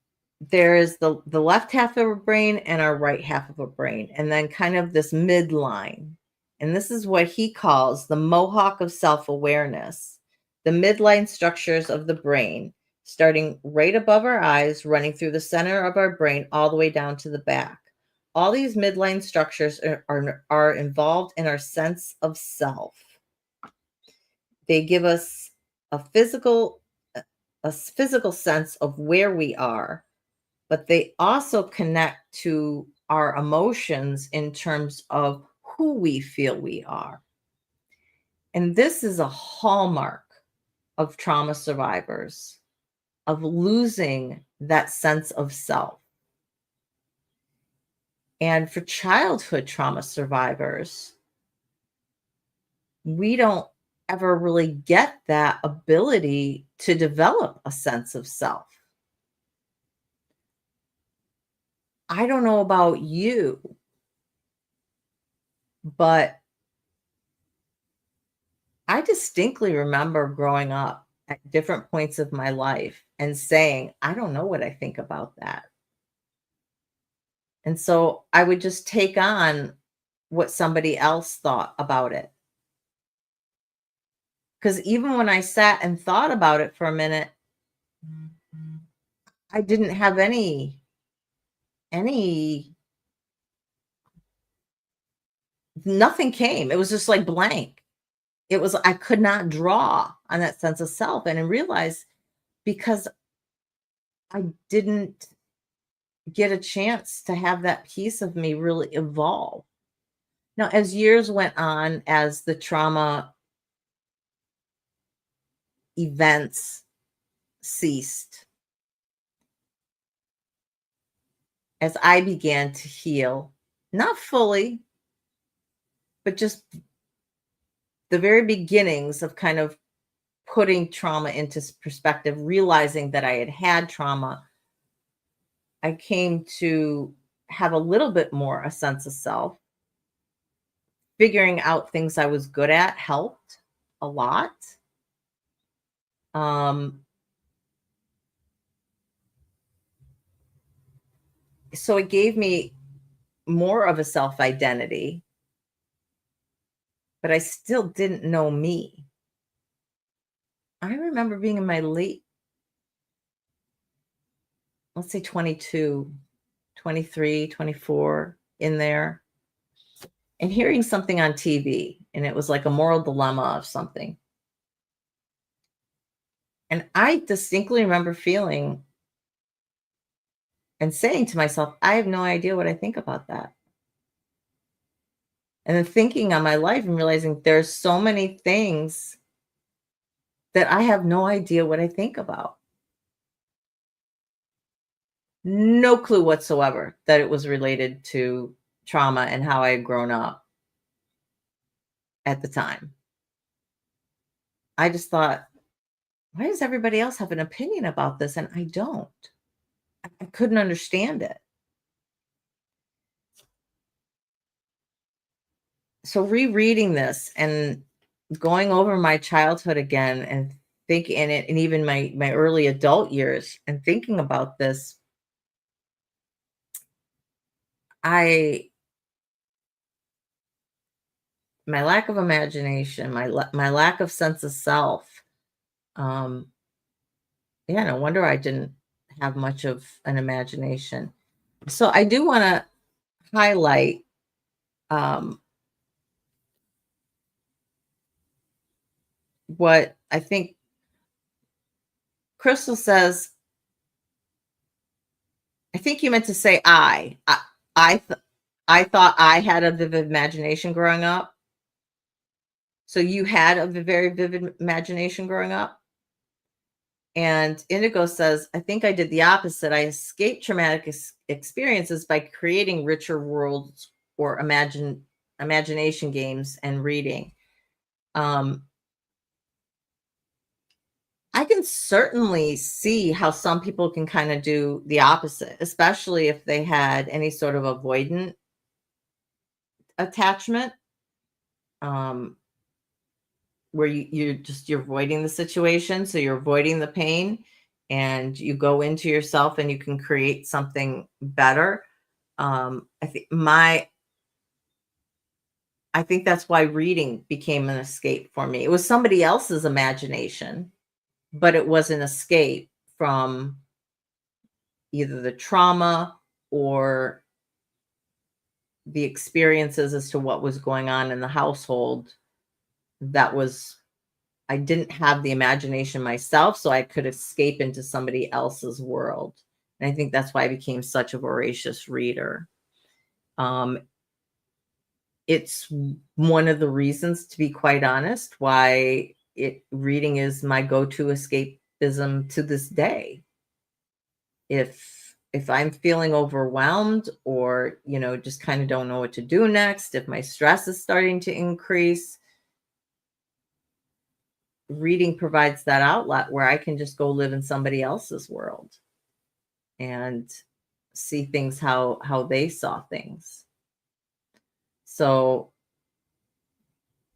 there is the left half of our brain and our right half of our brain, and then kind of this midline. And this is what he calls the mohawk of self-awareness, the midline structures of the brain, starting right above our eyes, running through the center of our brain, all the way down to the back. All these midline structures are involved in our sense of self. They give us a physical sense of where we are, but they also connect to our emotions in terms of who we feel we are. And this is a hallmark of trauma survivors, of losing that sense of self. And for childhood trauma survivors, we don't ever really get that ability to develop a sense of self. I don't know about you, But I distinctly remember growing up at different points of my life and saying, I don't know what I think about that. And so I would just take on what somebody else thought about it. Because even when I sat and thought about it for a minute, I didn't have any nothing came. It was just like blank. It was I could not draw on that sense of self, and I realized because I didn't get a chance to have that piece of me really evolve. Now, as years went on, as the trauma events ceased, as I began to heal, not fully, but just the very beginnings of kind of putting trauma into perspective, realizing that I had had trauma, I came to have a little bit more a sense of self. Figuring out things I was good at helped a lot. Um, so it gave me more of a self identity, but I still didn't know me. I remember being in my late, let's say 22, 23, 24, in there, and hearing something on TV, and it was like a moral dilemma of something. And I distinctly remember feeling and saying to myself, I have no idea what I think about that. And then thinking on my life and realizing there's so many things that I have no idea what I think about. No clue whatsoever that it was related to trauma and how I had grown up at the time. I just thought, why does everybody else have an opinion about this and I don't? I couldn't understand it. So rereading this and going over my childhood again and thinking in it and even my early adult years and thinking about this, I my lack of imagination, my lack of sense of self, um, yeah, no wonder I didn't have much of an imagination. So I do want to highlight um, what I think Crystal says. I think you meant to say I, I thought I had a vivid imagination growing up. So you had a very vivid imagination growing up. And Indigo says, I think I did the opposite. I escaped traumatic experiences by creating richer worlds or imagination games and reading. I can certainly see how some people can kind of do the opposite, especially if they had any sort of avoidant attachment, um, where you're avoiding the situation, so you're avoiding the pain, and you go into yourself and you can create something better. I think that's why reading became an escape for me. It was somebody else's imagination, but it was an escape from either the trauma or the experiences as to what was going on in the household. That was I didn't have the imagination myself, so I could escape into somebody else's world. And I think that's why I became such a voracious reader. Um, it's one of the reasons, to be quite honest, why reading is my go-to escapism to this day. If I'm feeling overwhelmed or, just kind of don't know what to do next, if my stress is starting to increase, reading provides that outlet where I can just go live in somebody else's world and see things how they saw things. So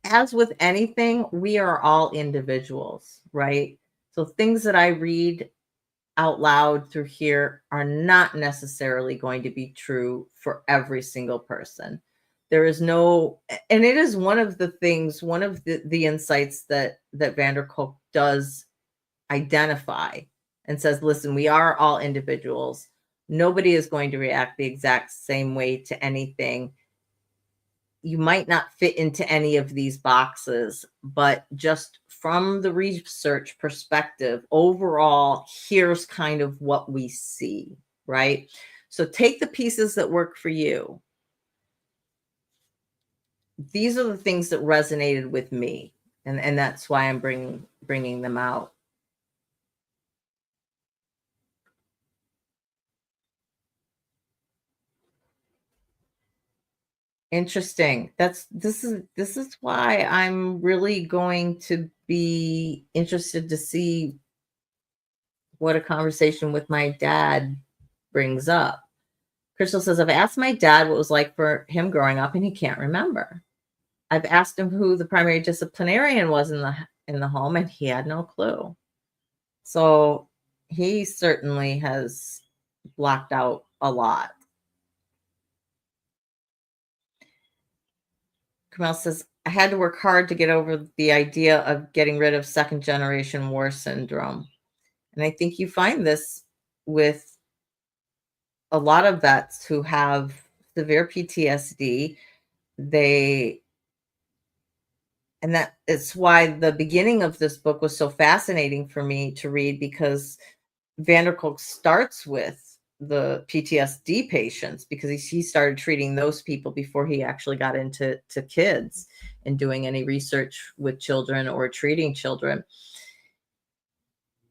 as with anything, we are all individuals, right? So things that I read out loud through here are not necessarily going to be true for every single person. There is no, and it is one of the things, one of the insights that Kolk does identify and says, listen, we are all individuals. Nobody is going to react the exact same way to anything. You might not fit into any of these boxes, but just from the research perspective, overall, here's kind of what we see, right? So take the pieces that work for you. These are the things that resonated with me, and that's why I'm bringing them out. Interesting. This is why I'm really going to be interested to see what a conversation with my dad brings up. Crystal says, I've asked my dad what it was like for him growing up, and he can't remember. I've asked him who the primary disciplinarian was in the home, and he had no clue. So he certainly has blocked out a lot. Kamal says, I had to work hard to get over the idea of getting rid of second generation war syndrome. And I think you find this with a lot of vets who have severe PTSD. And that is why the beginning of this book was so fascinating for me to read, because Kolk starts with the PTSD patients, because he started treating those people before he actually got into kids and doing any research with children or treating children.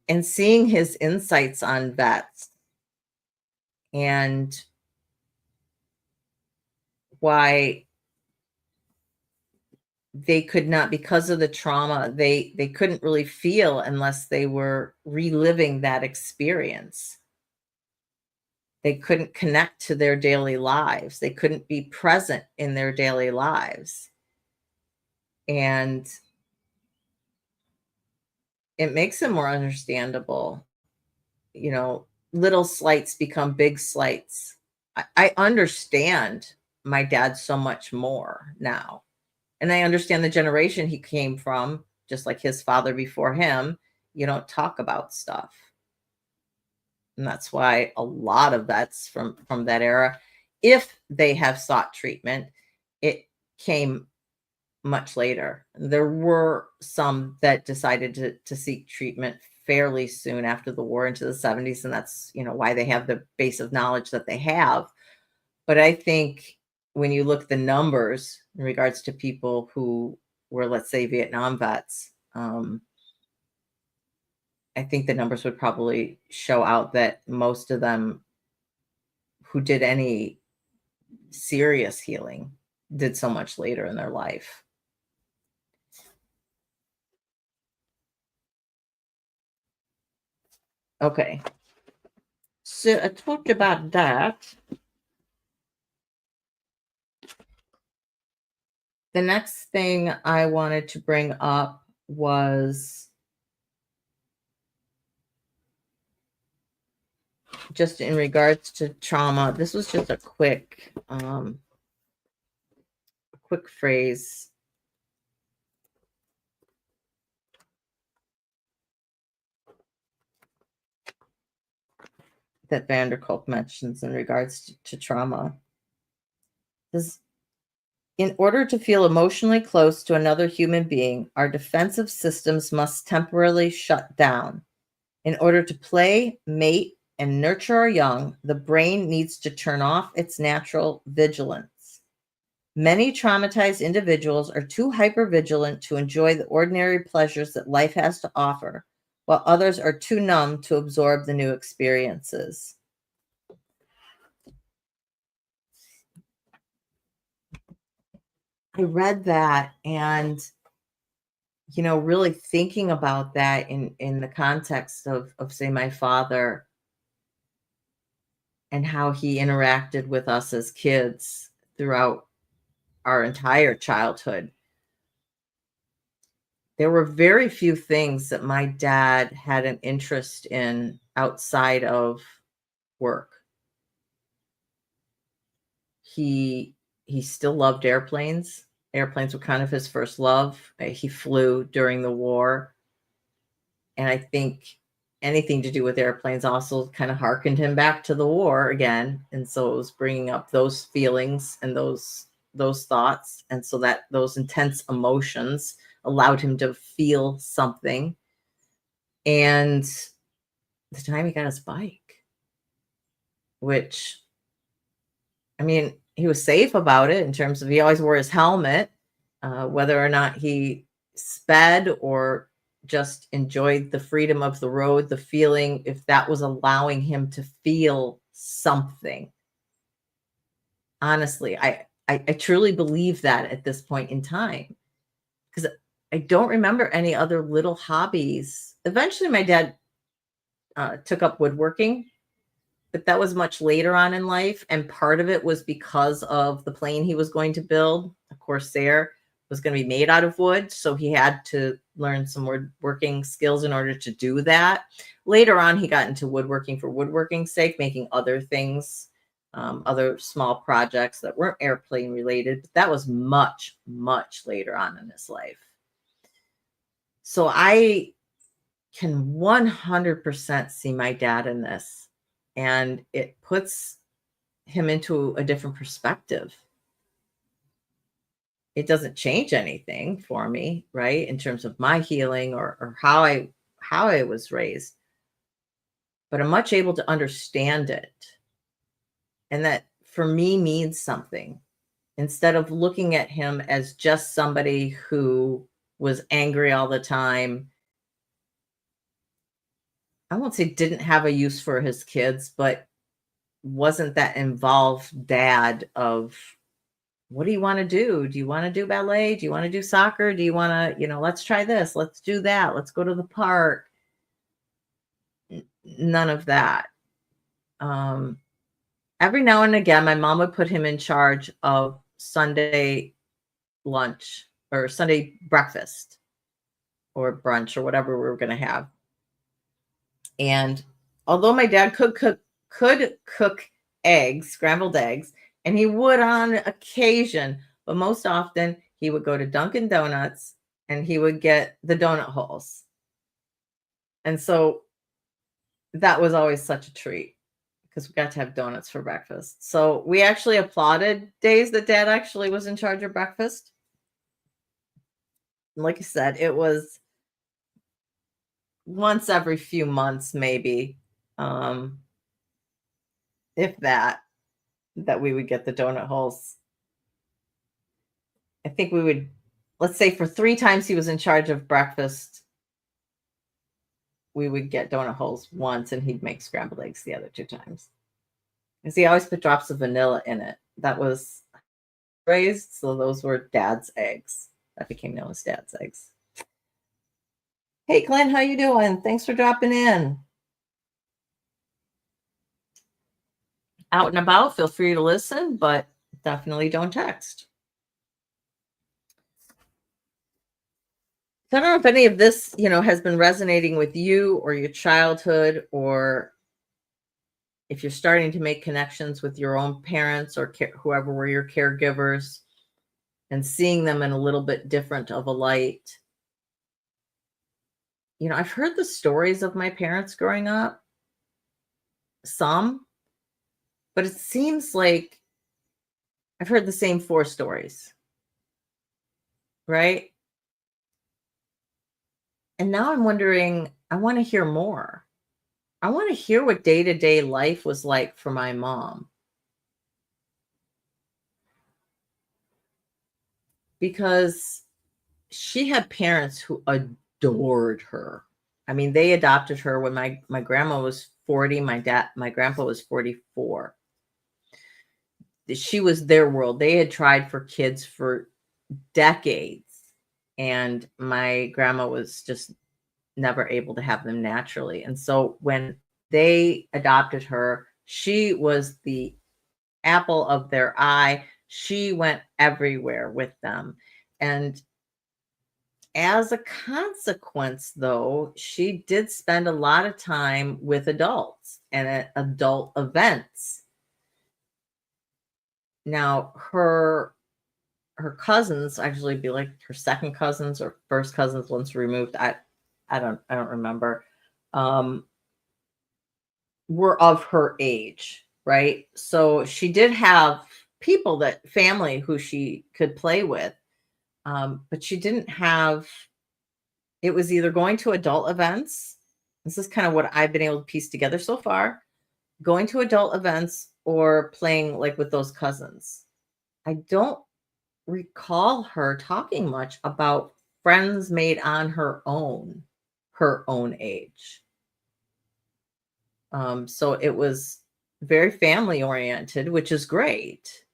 And seeing his insights on vets and why they could not, because of the trauma, they couldn't really feel unless they were reliving that experience. They couldn't connect to their daily lives. They couldn't be present in their daily lives. And it makes it more understandable. You know, little slights become big slights. I understand my dad so much more now. And I understand the generation he came from, just like his father before him. You don't talk about stuff. And that's why a lot of vets from that era, if they have sought treatment, it came much later. There were some that decided to seek treatment fairly soon after the war into the 70s, and that's, you know, why they have the base of knowledge that they have. But I think when you look at the numbers in regards to people who were, let's say, Vietnam vets, I think the numbers would probably show out that most of them who did any serious healing did so much later in their life. Okay. So I talked about that. The next thing I wanted to bring up was just in regards to trauma. This was just a quick phrase that Kolk mentions in regards to trauma. This, in order to feel emotionally close to another human being, our defensive systems must temporarily shut down. In order to play, mate, and nurture our young, the brain needs to turn off its natural vigilance. Many traumatized individuals are too hypervigilant to enjoy the ordinary pleasures that life has to offer, while others are too numb to absorb the new experiences. I read that, and you know, really thinking about that in the context of say my father and how he interacted with us as kids throughout our entire childhood. there were very few things that my dad had an interest in outside of work. He still loved airplanes. Airplanes were kind of his first love. He flew during the war, and I think anything to do with airplanes also kind of harkened him back to the war again, and so it was bringing up those feelings and those thoughts, and so that those intense emotions allowed him to feel something. And the time he got his bike, which, I mean, he was safe about it in terms of he always wore his helmet, whether or not he sped or just enjoyed the freedom of the road, the feeling, if that was allowing him to feel something. Honestly, I truly believe that at this point in time, because I don't remember any other little hobbies. Eventually, my dad took up woodworking, but that was much later on in life. And part of it was because of the plane he was going to build. A Corsair was going to be made out of wood. So he had to learn some woodworking skills in order to do that. Later on, he got into woodworking for woodworking's sake, making other things, other small projects that weren't airplane related. But that was much, much later on in his life. So I can 100% see my dad in this, and it puts him into a different perspective. It doesn't change anything for me, right, in terms of my healing or how I was raised, but I'm much able to understand it, and that for me means something, instead of looking at him as just somebody who was angry all the time. I won't say didn't have a use for his kids, but wasn't that involved dad of, what do you want to do? Do you want to do ballet? Do you want to do soccer? Do you want to, let's try this, let's do that, let's go to the park? None of that. Every now and again, my mom would put him in charge of Sunday lunch or Sunday breakfast or brunch or whatever we were going to have. And although my dad could cook eggs, scrambled eggs, and he would on occasion, but most often he would go to Dunkin' Donuts and he would get the donut holes. And so that was always such a treat because we got to have donuts for breakfast. So we actually applauded days that dad actually was in charge of breakfast. And like I said, it was once every few months, maybe, if that we would get the donut holes. I think we would, let's say for 3 times he was in charge of breakfast, we would get donut holes once, and he'd make scrambled eggs the other 2 times. Because he always put drops of vanilla in it. That was raised, so those were dad's eggs. That became known as dad's eggs. Hey, Glenn, how you doing? Thanks for dropping in. Out and about, feel free to listen, but definitely don't text. So I don't know if any of this, has been resonating with you or your childhood, or if you're starting to make connections with your own parents or whoever were your caregivers and seeing them in a little bit different of a light. I've heard the stories of my parents growing up, some, but it seems like I've heard the same 4 stories, right? And now I'm wondering, I want to hear more. I want to hear what day-to-day life was like for my mom. Because she had parents who adored her. I mean, they adopted her when my grandma was 40, my grandpa was 44. She was their world. They had tried for kids for decades, and my grandma was just never able to have them naturally. And so when they adopted her, she was the apple of their eye. She went everywhere with them. And As a consequence, though, she did spend a lot of time with adults and at adult events. Now, her cousins, actually be like her second cousins or first cousins once removed. I don't remember. Were of her age, right? So she did have people that family who she could play with, but she didn't have. It was either going to adult events. This is kind of what I've been able to piece together so far. Going to adult events or playing like with those cousins. I don't recall her talking much about friends made on her own age. So it was very family oriented, which is great.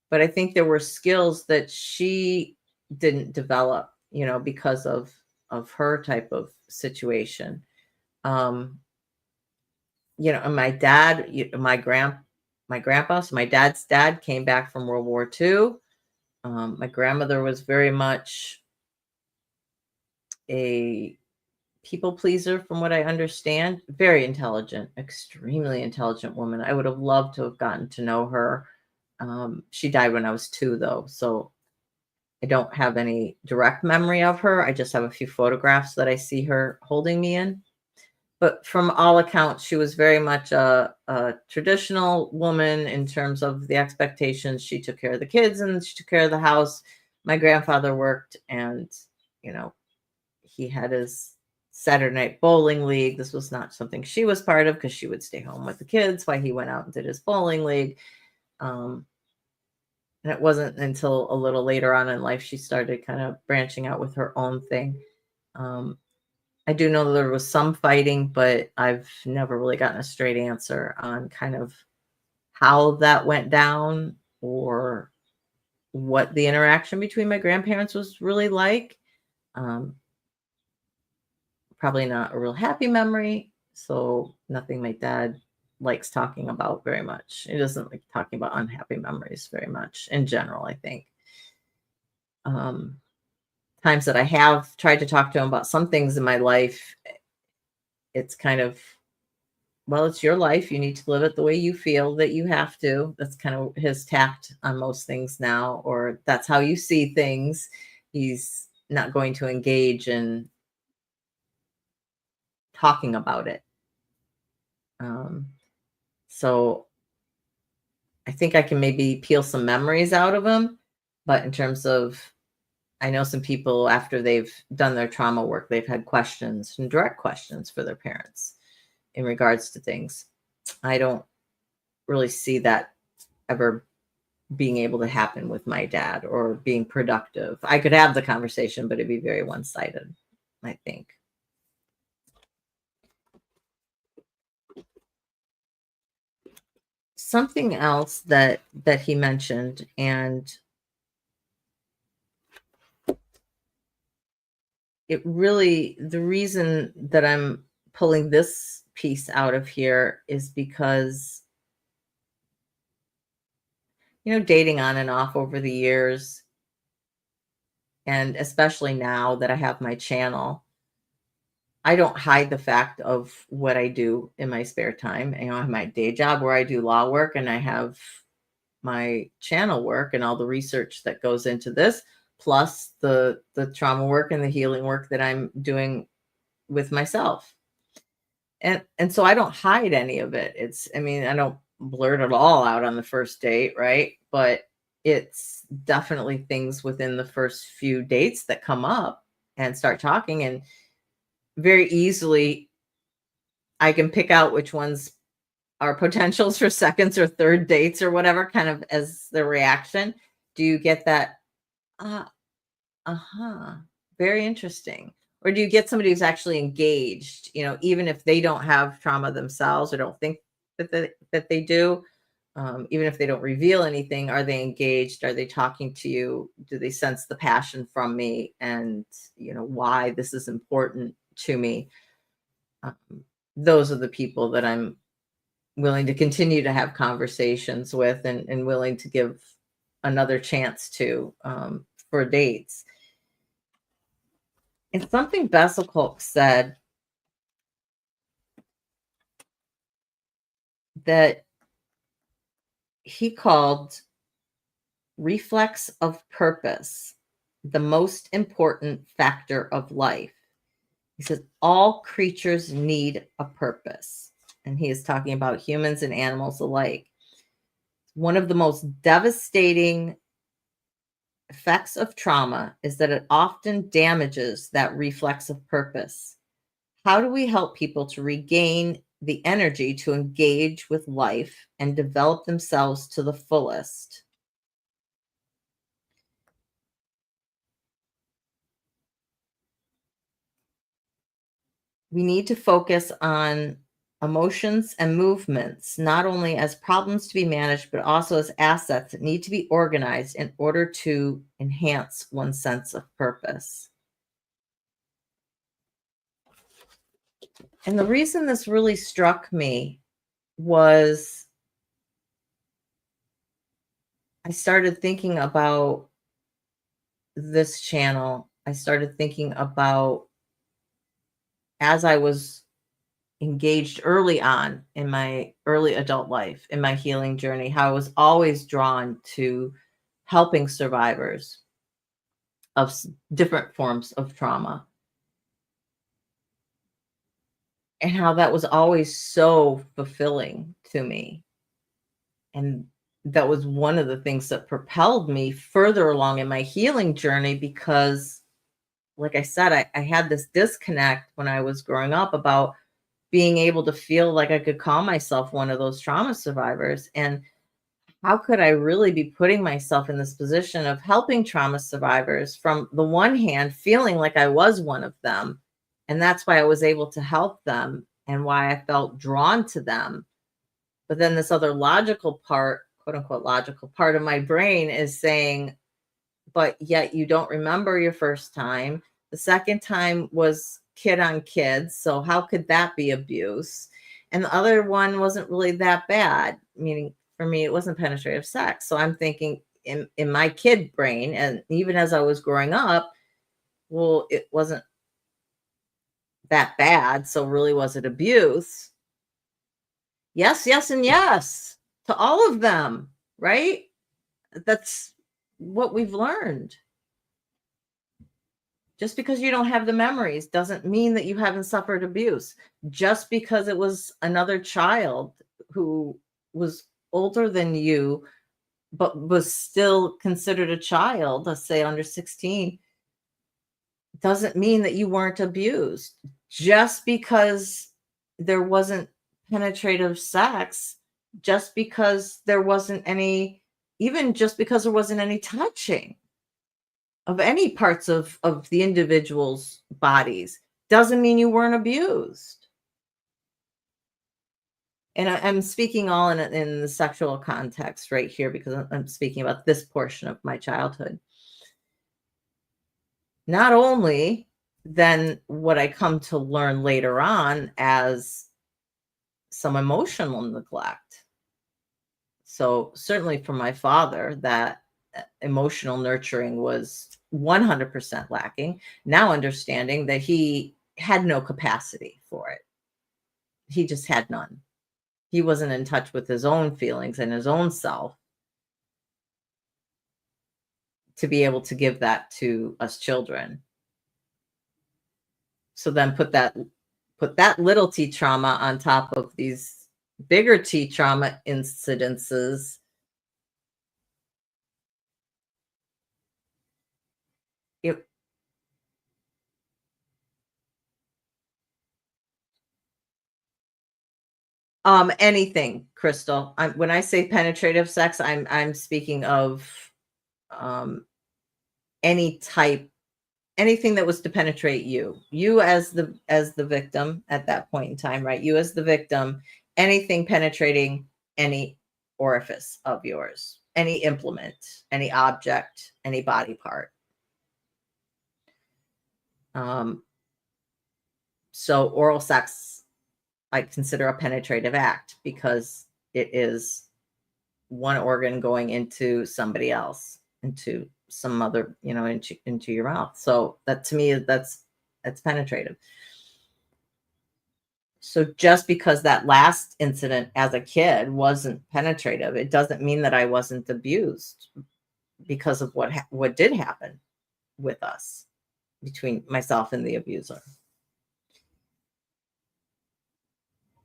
But I think there were skills that she didn't develop, because of her type of situation. Um, and my dad, my grandpa, so my dad's dad came back from World War II. My grandmother was very much a people pleaser, from what I understand. Very intelligent, extremely intelligent woman. I would have loved to have gotten to know her. She died when I was 2, though, so I don't have any direct memory of her. I just have a few photographs that I see her holding me in. But from all accounts, she was very much a traditional woman in terms of the expectations. She took care of the kids and she took care of the house. My grandfather worked, and he had his Saturday night bowling league. This was not something she was part of because she would stay home with the kids while he went out and did his bowling league. And it wasn't until a little later on in life she started kind of branching out with her own thing. I do know there was some fighting, but I've never really gotten a straight answer on kind of how that went down or what the interaction between my grandparents was really like. Probably not a real happy memory. So nothing my dad likes talking about very much. He doesn't like talking about unhappy memories very much in general, I think. Times that I have tried to talk to him about some things in my life, it's kind of, well, it's your life. You need to live it the way you feel that you have to. That's kind of his tact on most things now, or that's how you see things. He's not going to engage in talking about it. So I think I can maybe peel some memories out of him. But in terms of, I know some people after they've done their trauma work, they've had questions and direct questions for their parents in regards to things. I don't really see that ever being able to happen with my dad or being productive. I could have the conversation, but it'd be very one-sided, I think. Something else that he mentioned, and it really, the reason that I'm pulling this piece out of here is because, dating on and off over the years, and especially now that I have my channel, I don't hide the fact of what I do in my spare time. I have my day job where I do law work, and I have my channel work and all the research that goes into this, plus the trauma work and the healing work that I'm doing with myself. And so I don't hide any of it. I don't blurt it all out on the first date, right? But it's definitely things within the first few dates that come up and start talking, and very easily I can pick out which ones are potentials for seconds or third dates or whatever, kind of as the reaction. Do you get that? Uh-huh. Very interesting. Or do you get somebody who's actually engaged, even if they don't have trauma themselves or don't think that they do, even if they don't reveal anything, are they engaged? Are they talking to you? Do they sense the passion from me and, why this is important to me? Those are the people that I'm willing to continue to have conversations with and willing to give another chance to, for dates. And something Bessel Kolk said that he called reflex of purpose the most important factor of life. He says all creatures need a purpose. And he is talking about humans and animals alike. One of the most devastating effects of trauma is that it often damages that reflex of purpose. How do we help people to regain the energy to engage with life and develop themselves to the fullest? We need to focus on emotions and movements, not only as problems to be managed, but also as assets that need to be organized in order to enhance one's sense of purpose. And the reason this really struck me was I started thinking about this channel. I started thinking about as I was engaged early on in my early adult life, in my healing journey, how I was always drawn to helping survivors of different forms of trauma, and how that was always so fulfilling to me. And that was one of the things that propelled me further along in my healing journey because, like I said, I had this disconnect when I was growing up about being able to feel like I could call myself one of those trauma survivors. And how could I really be putting myself in this position of helping trauma survivors from the one hand, feeling like I was one of them? And that's why I was able to help them and why I felt drawn to them. But then this other logical part, quote unquote, logical part of my brain is saying, but yet you don't remember your first time. The second time was kid on kid. So how could that be abuse? And the other one wasn't really that bad, meaning for me, it wasn't penetrative sex. So I'm thinking in my kid brain, and even as I was growing up, well, it wasn't that bad. So really, was it abuse? Yes, yes, and yes to all of them, right? That's what we've learned. Just because you don't have the memories doesn't mean that you haven't suffered abuse. Just because it was another child who was older than you, but was still considered a child, let's say under 16, doesn't mean that you weren't abused. Just because there wasn't penetrative sex, just because there wasn't any, even just because there wasn't any touching of any parts of the individual's bodies doesn't mean you weren't abused. And I'm speaking all in the sexual context right here because I'm speaking about this portion of my childhood. Not only then what I come to learn later on as some emotional neglect. So certainly for my father, that emotional nurturing was 100% lacking. Now understanding that he had no capacity for it. He just had none. He wasn't in touch with his own feelings and his own self to be able to give that to us children. So then put that little T trauma on top of these bigger T trauma incidences. It, anything, Crystal. When I say penetrative sex, I'm speaking of um, any type, anything that was to penetrate you as the victim at that point in time, right? You as the victim, anything penetrating any orifice of yours, any implement, any object, any body part. So oral sex, I consider a penetrative act because it is one organ going into somebody else, into some other, into your mouth. So that to me, that's It's penetrative. So just because that last incident as a kid wasn't penetrative, it doesn't mean that I wasn't abused because of what did happen with us, between myself and the abuser.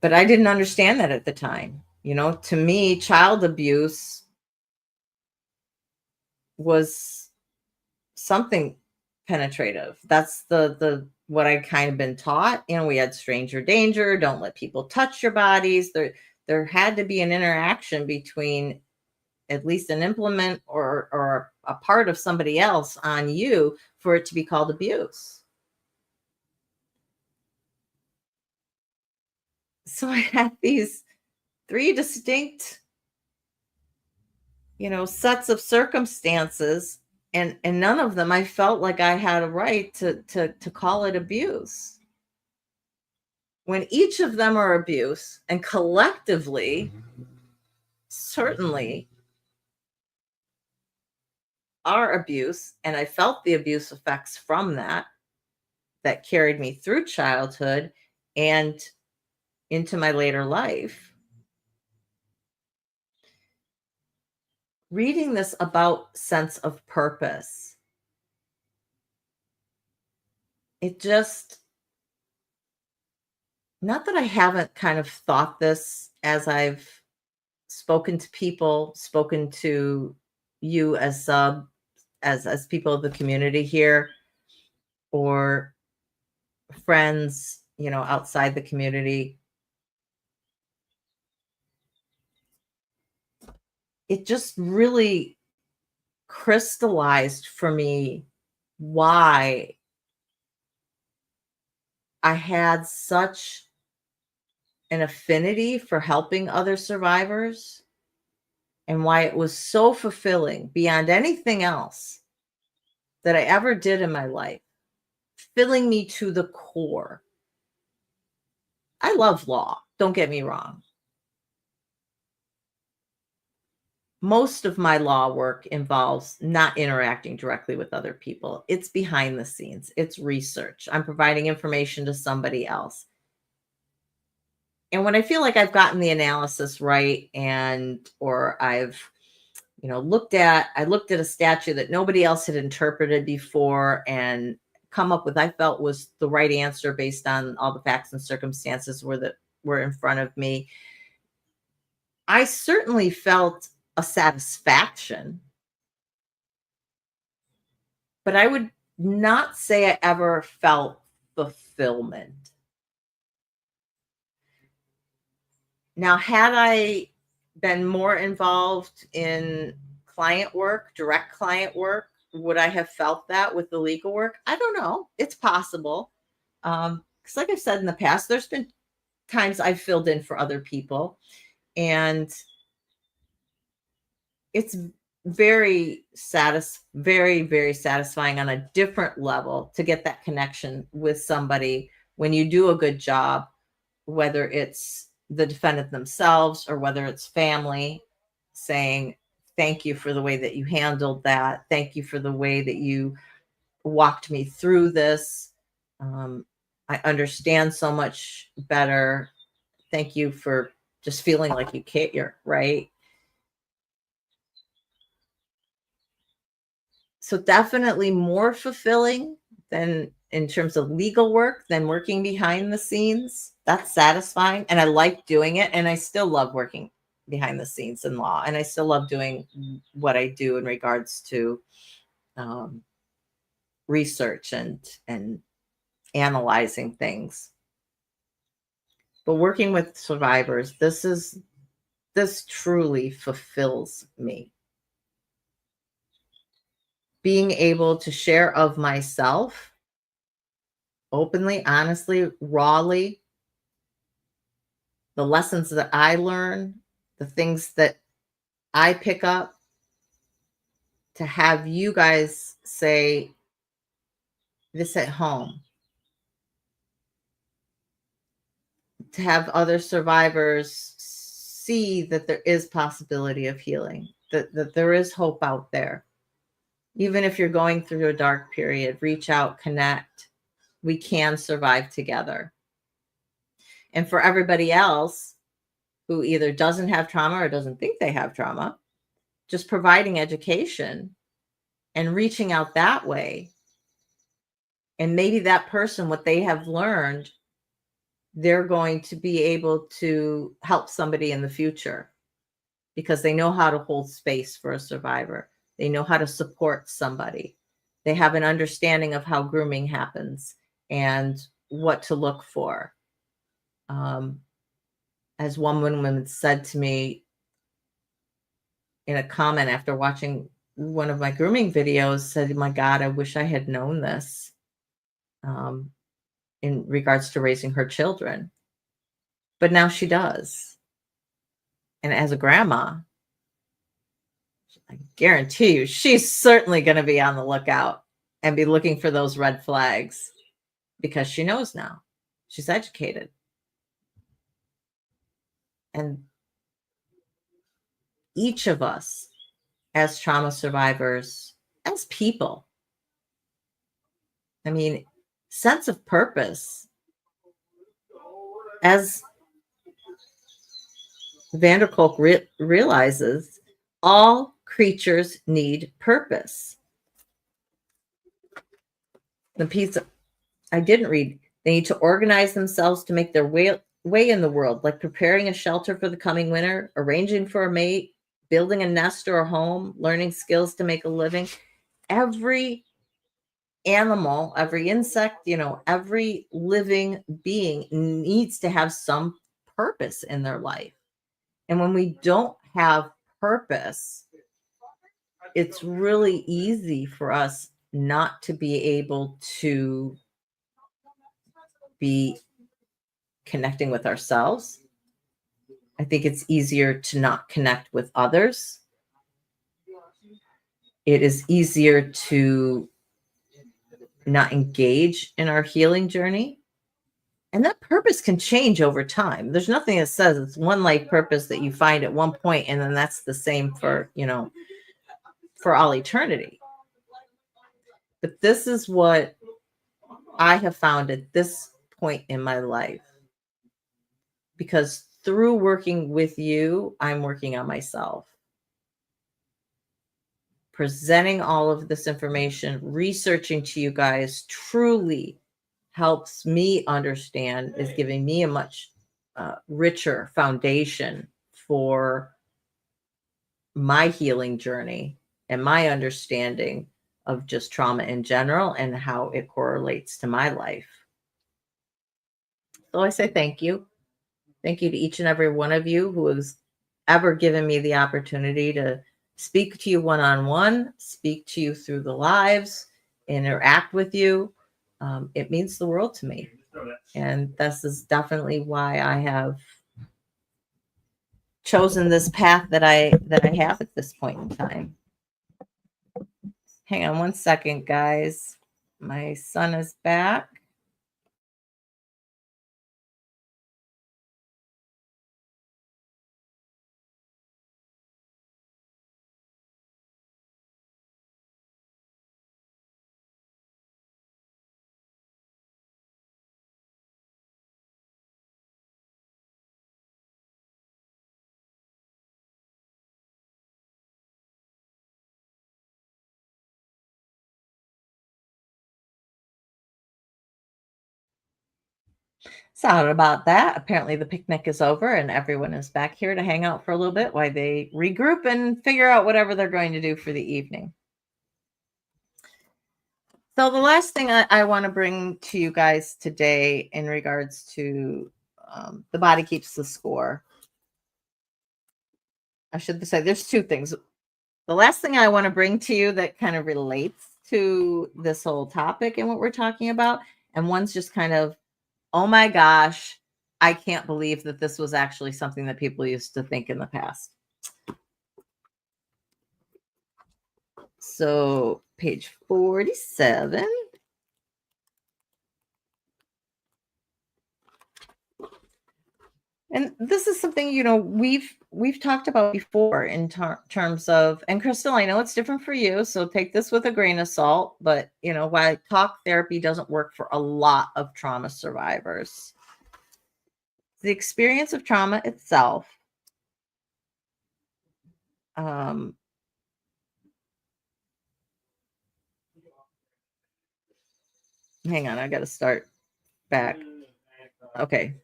But I didn't understand that at the time. To me, child abuse was something penetrative. That's the what I kind of been taught. We had stranger danger, don't let people touch your bodies. There had to be an interaction between at least an implement or a part of somebody else on you for it to be called abuse. So I had these three distinct, sets of circumstances, and none of them I felt like I had a right to call it abuse. When each of them are abuse, and collectively, certainly are abuse, and I felt the abuse effects from that carried me through childhood and into my later life. Reading this about sense of purpose, it just, not that I haven't kind of thought this as I've spoken to people, spoken to you as as people of the community here, or friends, outside the community. It just really crystallized for me why I had such an affinity for helping other survivors, and why it was so fulfilling beyond anything else that I ever did in my life, filling me to the core. I love law, don't get me wrong. Most of my law work involves not interacting directly with other people. It's behind the scenes. It's research. I'm providing information to somebody else. And when I feel like I've gotten the analysis right, or I've looked at a statute that nobody else had interpreted before and come up with, I felt, was the right answer based on all the facts and circumstances were in front of me, I certainly felt a satisfaction, but I would not say I ever felt fulfillment. Now, had I been more involved in client work, direct client work, would I have felt that with the legal work? I don't know. It's possible. Because like I've said in the past, there's been times I've filled in for other people, and it's very very, very satisfying on a different level to get that connection with somebody when you do a good job, whether it's the defendant themselves or whether it's family, saying, thank you for the way that you handled that. Thank you for the way that you walked me through this. I understand so much better. Thank you for just feeling like you care, right? So definitely more fulfilling than in terms of legal work than working behind the scenes. That's satisfying. And I like doing it. And I still love working behind the scenes in law. And I still love doing what I do in regards to research and analyzing things. But working with survivors, this truly fulfills me. Being able to share of myself openly, honestly, rawly, the lessons that I learn, the things that I pick up, to have you guys say this at home, to have other survivors see that there is possibility of healing, that there is hope out there. Even if you're going through a dark period, reach out, connect. we can survive together. And for everybody else who either doesn't have trauma or doesn't think they have trauma, just providing education and reaching out that way. And maybe that person, what they have learned, they're going to be able to help somebody in the future because they know how to hold space for a survivor. They know how to support somebody. They have an understanding of how grooming happens and what to look for. As one woman said to me in a comment after watching one of my grooming videos, said, "My God, I wish I had known this," in regards to raising her children. But now she does. And as a grandma, I guarantee you, she's certainly going to be on the lookout and be looking for those red flags because she knows now. She's educated. And each of us, as trauma survivors, as people, I mean, sense of purpose, as Kolk realizes, all creatures need purpose. The piece I didn't read, they need to organize themselves to make their way in the world, like preparing a shelter for the coming winter, arranging for a mate, building a nest or a home, learning skills to make a living. Every animal, every insect, every living being needs to have some purpose in their life. And when we don't have purpose, it's really easy for us not to be able to be connecting with ourselves. I think it's easier to not connect with others. It is easier to not engage in our healing journey. And that purpose can change over time. There's nothing that says it's one life purpose that you find at one point and then that's the same for, for all eternity. But this is what I have found at this point in my life. Because through working with you, I'm working on myself. Presenting all of this information, researching to you guys truly helps me understand, is giving me a much richer foundation for my healing journey and my understanding of just trauma in general and how it correlates to my life. So I say thank you. Thank you to each and every one of you who has ever given me the opportunity to speak to you one-on-one, speak to you through the lives, interact with you. It means the world to me. And this is definitely why I have chosen this path that I have at this point in time. Hang on one second, guys. My son is back. Sorry about that. Apparently the picnic is over and everyone is back here to hang out for a little bit while they regroup and figure out whatever they're going to do for the evening. So the last thing I want to bring to you guys today in regards to the body keeps the score. I should say there's two things. The last thing I want to bring to you that kind of relates to this whole topic and what we're talking about, and one's just kind of, oh my gosh, I can't believe that this was actually something that people used to think in the past. So page 47. And this is something, we've talked about before in terms of, and Crystal, I know it's different for you, so take this with a grain of salt, but why talk therapy doesn't work for a lot of trauma survivors. The experience of trauma itself, um, hang on, I got to start back. Okay.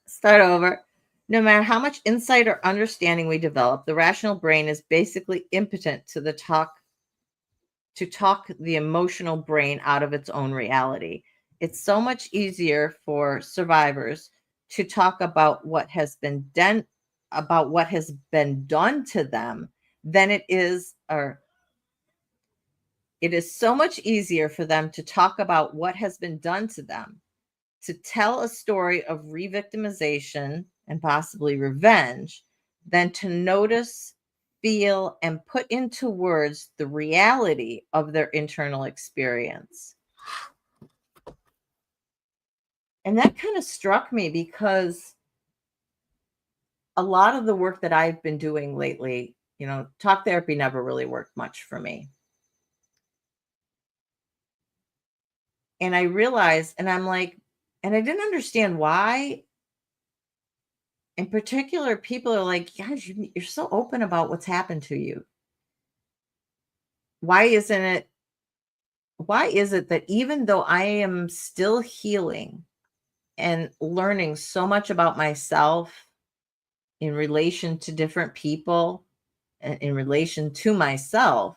Start over. No matter how much insight or understanding we develop, the rational brain is basically impotent to talk the emotional brain out of its own reality. It's so much easier for survivors to talk about what has been done to them than it is so much easier for them to talk about what has been done to them, to tell a story of re-victimization and possibly revenge, than to notice, feel, and put into words the reality of their internal experience. And that kind of struck me because a lot of the work that I've been doing lately, talk therapy never really worked much for me. And I realized, and I'm like, and I didn't understand why. In particular, people are like, "Gosh, you're so open about what's happened to you. Why isn't it? Why is it that even though I am still healing and learning so much about myself in relation to different people and in relation to myself,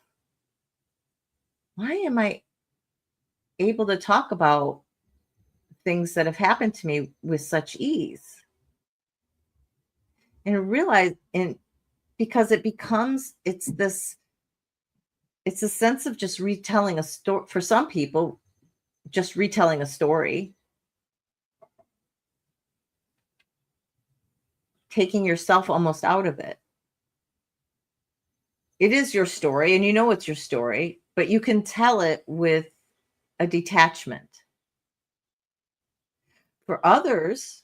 why am I able to talk about things that have happened to me with such ease?" And realize, and because it's a sense of just retelling a story. For some people, just retelling a story, taking yourself almost out of it. It is your story, and it's your story, but you can tell it with a detachment. For others,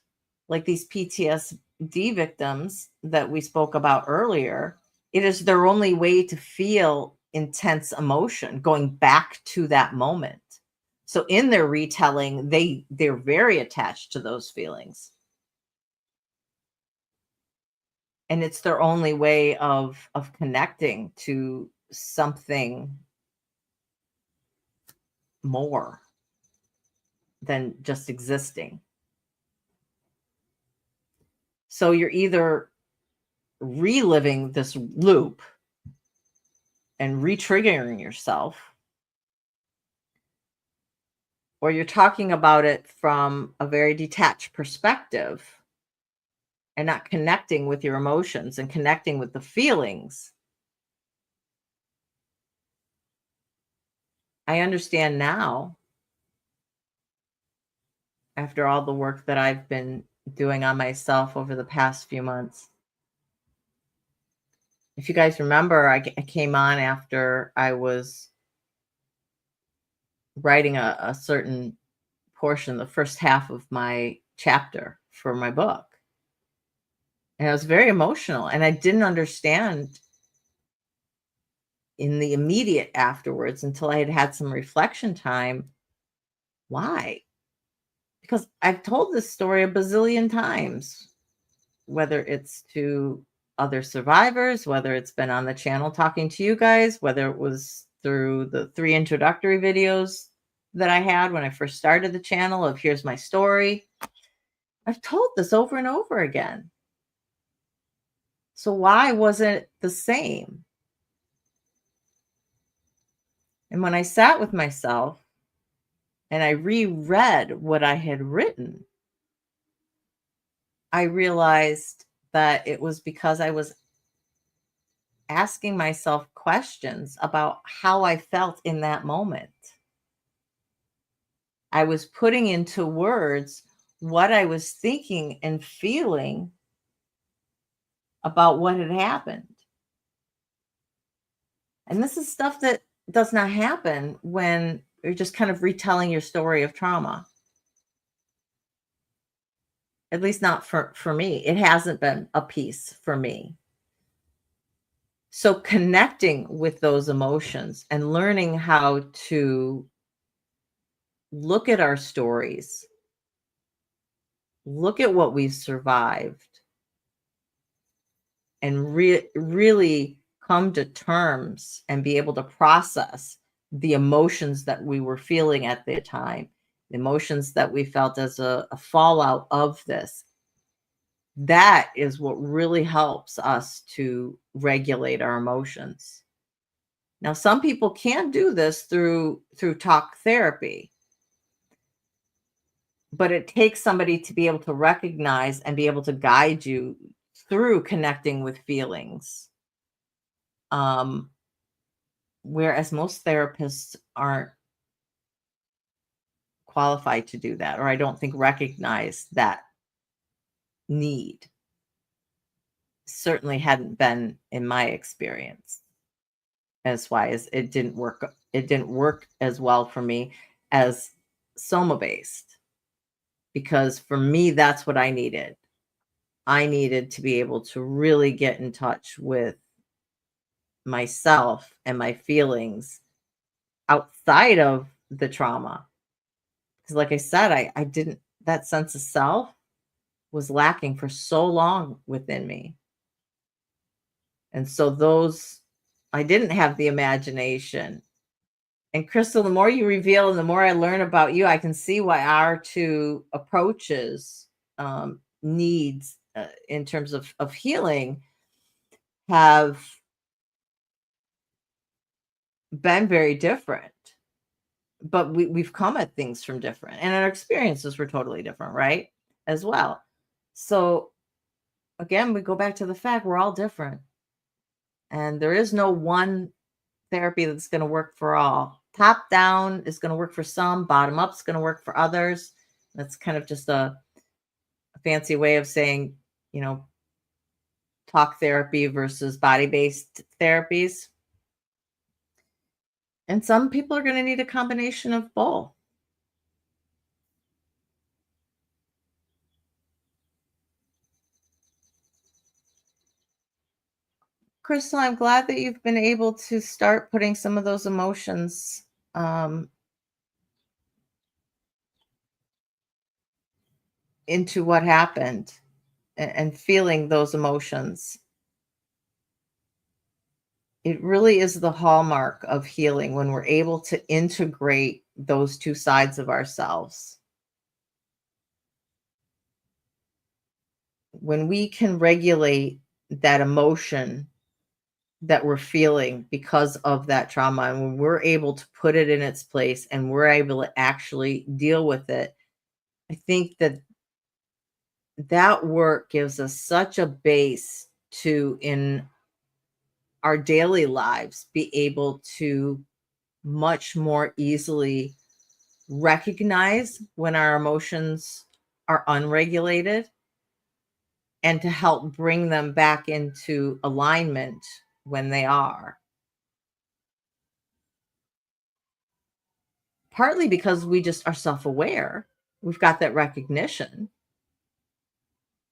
like these PTSD victims that we spoke about earlier, it is their only way to feel intense emotion, going back to that moment. So in their retelling, they're very attached to those feelings. And it's their only way of connecting to something more than just existing. So you're either reliving this loop and re-triggering yourself, or you're talking about it from a very detached perspective and not connecting with your emotions and connecting with the feelings. I understand now, after all the work that I've been doing on myself over the past few months. If you guys remember, I came on after I was writing a certain portion, the first half of my chapter for my book. And I was very emotional, and I didn't understand in the immediate afterwards until I had had some reflection time. Why? Because I've told this story a bazillion times, whether it's to other survivors, whether it's been on the channel talking to you guys, whether it was through the 3 introductory videos that I had when I first started the channel of here's my story. I've told this over and over again. So why wasn't it the same? And when I sat with myself and I reread what I had written, I realized that it was because I was asking myself questions about how I felt in that moment. I was putting into words what I was thinking and feeling about what had happened. And this is stuff that does not happen when you're just kind of retelling your story of trauma. At least not for me. It hasn't been a piece for me. So connecting with those emotions and learning how to look at our stories, look at what we've survived, and really come to terms and be able to process the emotions that we were feeling at the time, the emotions that we felt as a fallout of this. That is what really helps us to regulate our emotions. Now, some people can do this through talk therapy, but it takes somebody to be able to recognize and be able to guide you through connecting with feelings. Um, whereas most therapists aren't qualified to do that, or I don't think recognize that need. Certainly hadn't been in my experience. As why as it didn't work as well for me as soma based, because for me that's what I needed. I needed to be able to really get in touch with myself and my feelings outside of the trauma. Because like I said, I didn't, that sense of self was lacking for so long within me. And so those, I didn't have the imagination. And Crystal, the more you reveal and the more I learn about you, I can see why our two approaches, needs in terms of healing, have been very different. But we've come at things from different, and our experiences were totally different, right? As well. So again, we go back to the fact we're all different. And there is no one therapy that's going to work for all. Top down is going to work for some, bottom up is going to work for others. That's kind of just a fancy way of saying, you know, talk therapy versus body-based therapies. And some people are going to need a combination of both. Crystal, I'm glad that you've been able to start putting some of those emotions into what happened, and feeling those emotions. It really is the hallmark of healing when we're able to integrate those two sides of ourselves. When we can regulate that emotion that we're feeling because of that trauma, and when we're able to put it in its place and we're able to actually deal with it, I think that that work gives us such a base to, in our daily lives, be able to much more easily recognize when our emotions are unregulated and to help bring them back into alignment when they are. Partly because we just are self-aware, we've got that recognition,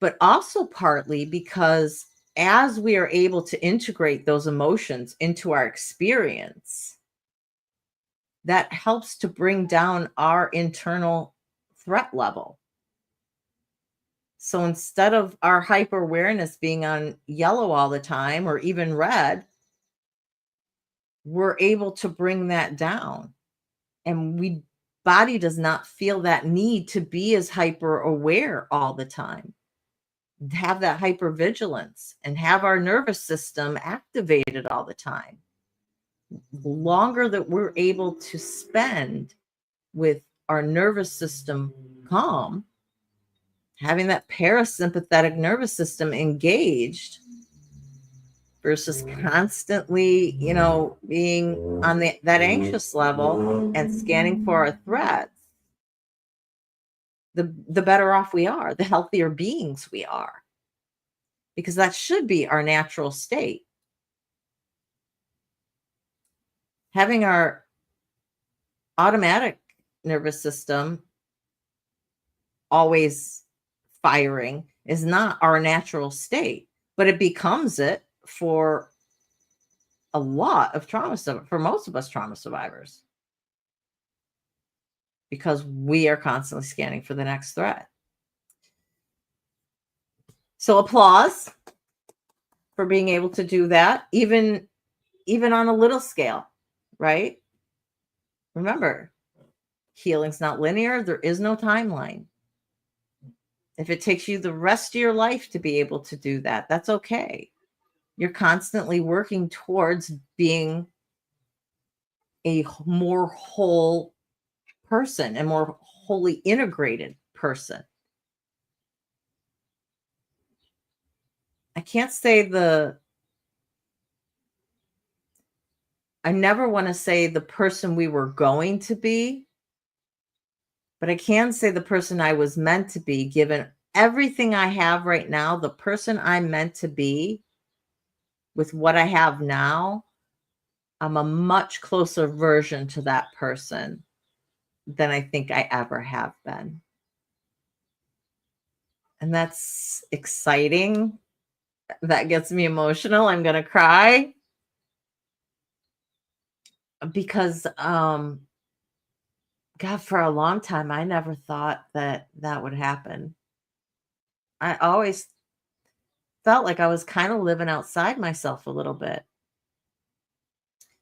but also partly because as we are able to integrate those emotions into our experience, that helps to bring down our internal threat level. So instead of our hyper awareness being on yellow all the time or even red, we're able to bring that down. And body does not feel that need to be as hyper aware all the time, have that hyper vigilance and have our nervous system activated all the time. The longer that we're able to spend with our nervous system calm, having that parasympathetic nervous system engaged versus constantly, being on that anxious level and scanning for our threats, the better off we are, the healthier beings we are, because that should be our natural state. Having our automatic nervous system always firing is not our natural state, but it becomes it for a lot of for most of us trauma survivors, because we are constantly scanning for the next threat. So applause for being able to do that, even on a little scale, right? Remember, healing's not linear. There is no timeline. If it takes you the rest of your life to be able to do that, that's okay. You're constantly working towards being a more whole person, a more wholly integrated person. I can't say I never want to say the person we were going to be, but I can say the person I was meant to be, given everything I have right now, the person I'm meant to be with what I have now. I'm a much closer version to that person than I think I ever have been. And that's exciting. That gets me emotional. I'm going to cry because, God, for a long time, I never thought that would happen. I always felt like I was kind of living outside myself a little bit.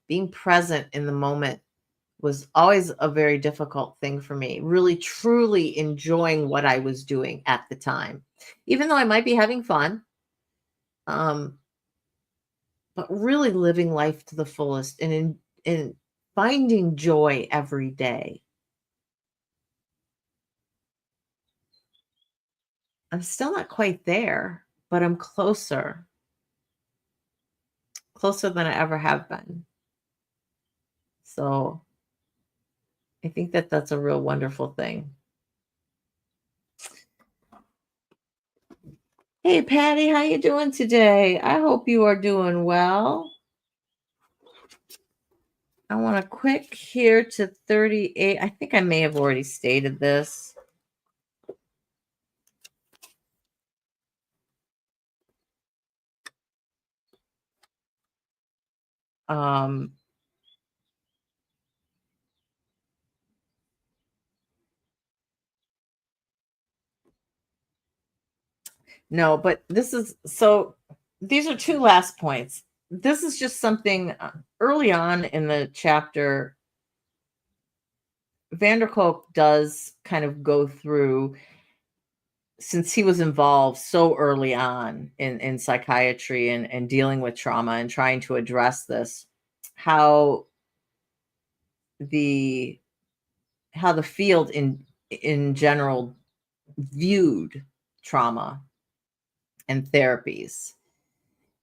Being present in the moment was always a very difficult thing for me. Really, truly enjoying what I was doing at the time, even though I might be having fun. But really living life to the fullest and in finding joy every day. I'm still not quite there, but I'm closer than I ever have been. So I think that that's a real wonderful thing. Hey, Patty, how you doing today? I hope you are doing well. I want to quick here to 38. I think I may have already stated this. No, but this is so these are two last points. This is just something early on in the chapter. Kolk does kind of go through, since he was involved so early on in psychiatry and dealing with trauma and trying to address this, how the field in general viewed trauma and therapies.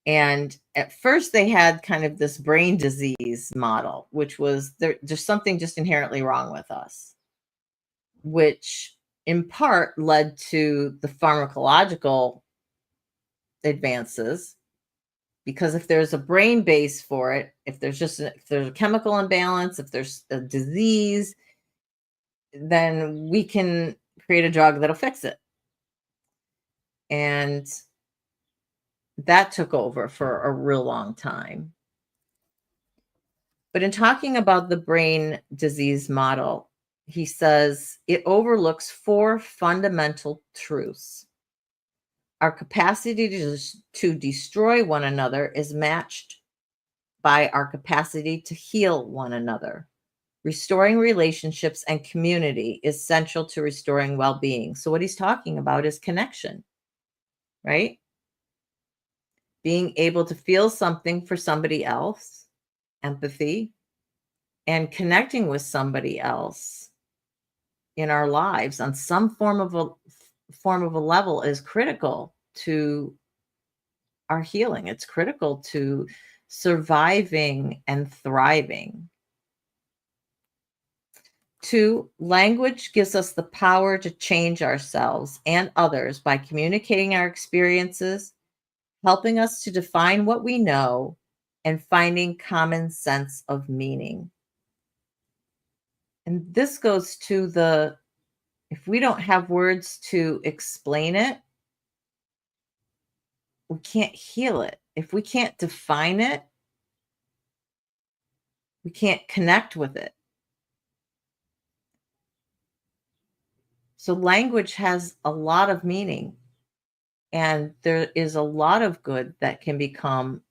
And at first they had kind of this brain disease model, which was there's something just inherently wrong with us, which in part led to the pharmacological advances. Because if there's a brain base for it, if there's a chemical imbalance, if there's a disease, then we can create a drug that'll fix it. And that took over for a real long time. But in talking about the brain disease model, he says it overlooks 4 fundamental truths. Our capacity to destroy one another is matched by our capacity to heal one another. Restoring relationships and community is essential to restoring well-being. So what he's talking about is connection, right? Being able to feel something for somebody else, empathy, and connecting with somebody else in our lives on some form of a level is critical to our healing. It's critical to surviving and thriving. 2, language gives us the power to change ourselves and others by communicating our experiences, helping us to define what we know, and finding common sense of meaning. And this goes to the If we don't have words to explain it, we can't heal it. If we can't define it, we can't connect with it. So language has a lot of meaning, and there is a lot of good that can come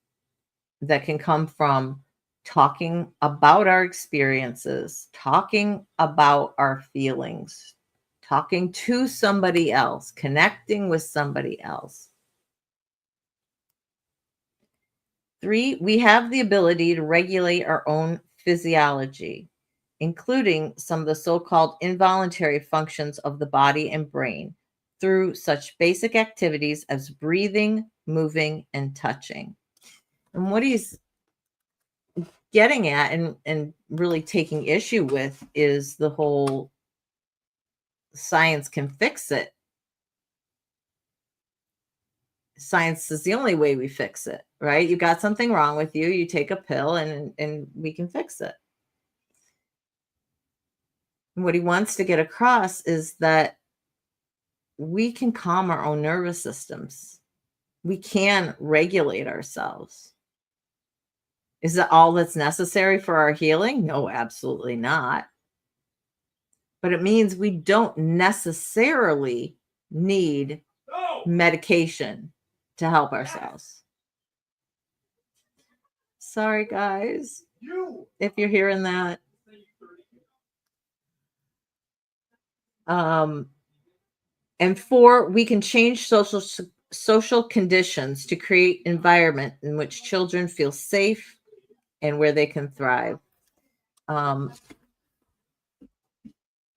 from talking about our experiences, talking about our feelings, talking to somebody else, connecting with somebody else. 3, we have the ability to regulate our own physiology, including some of the so-called involuntary functions of the body and brain through such basic activities as breathing, moving, and touching. And what he's getting at and really taking issue with is the whole science can fix it. Science is the only way we fix it, right? You got something wrong with you, you take a pill and we can fix it. And what he wants to get across is that we can calm our own nervous systems. We can regulate ourselves. Is that all that's necessary for our healing? No, absolutely not. But it means we don't necessarily need medication to help ourselves. Sorry, guys, if you're hearing that. And 4, we can change social conditions to create environment in which children feel safe and where they can thrive.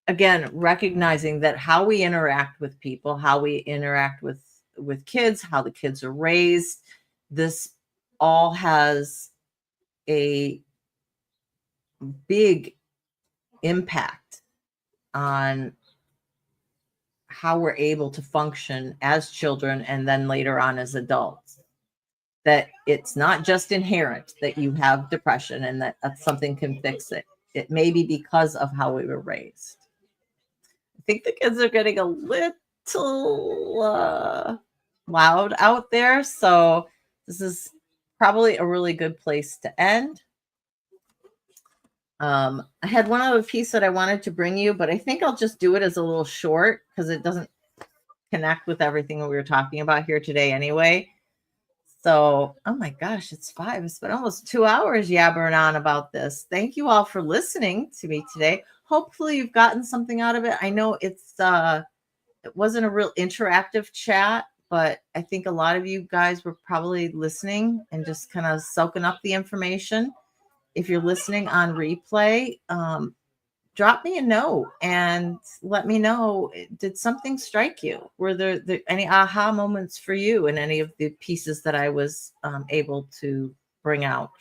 Again, recognizing that how we interact with people, how we interact with kids, how the kids are raised, this all has a big impact on how we're able to function as children and then later on as adults. That it's not just inherent that you have depression and that something can fix it. It may be because of how we were raised. I think the kids are getting a little loud out there, so this is probably a really good place to end. I had one other piece that I wanted to bring you, but I think I'll just do it as a little short because it doesn't connect with everything that we were talking about here today anyway. So, oh my gosh, it's 5. It's been almost 2 hours yabbering on about this. Thank you all for listening to me today. Hopefully you've gotten something out of it. I know it wasn't a real interactive chat, but I think a lot of you guys were probably listening and just kind of soaking up the information. If you're listening on replay, drop me a note and let me know, did something strike you? Were there any aha moments for you in any of the pieces that I was able to bring out?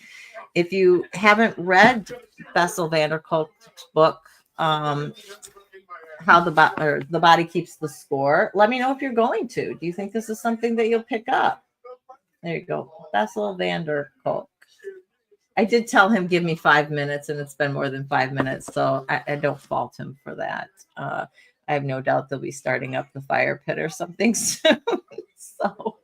If you haven't read Bessel van der Kolk's book, How the Body Keeps the Score, let me know if you're going to. Do you think this is something that you'll pick up? There you go. Bessel van der Kolk. I did tell him, give me 5 minutes, and it's been more than 5 minutes, so I don't fault him for that. I have no doubt they'll be starting up the fire pit or something soon. So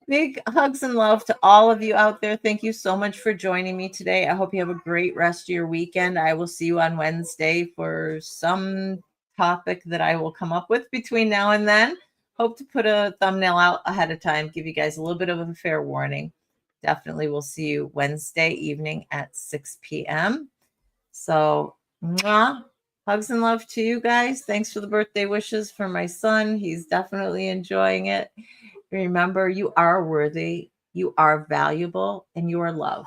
big hugs and love to all of you out there. Thank you so much for joining me today. I hope you have a great rest of your weekend. I will see you on Wednesday for some topic that I will come up with between now and then. Hope to put a thumbnail out ahead of time, give you guys a little bit of a fair warning. Definitely we'll see you Wednesday evening at 6 p.m. So, mwah, hugs and love to you guys. Thanks for the birthday wishes for my son. He's definitely enjoying it. Remember, you are worthy, you are valuable, and you are loved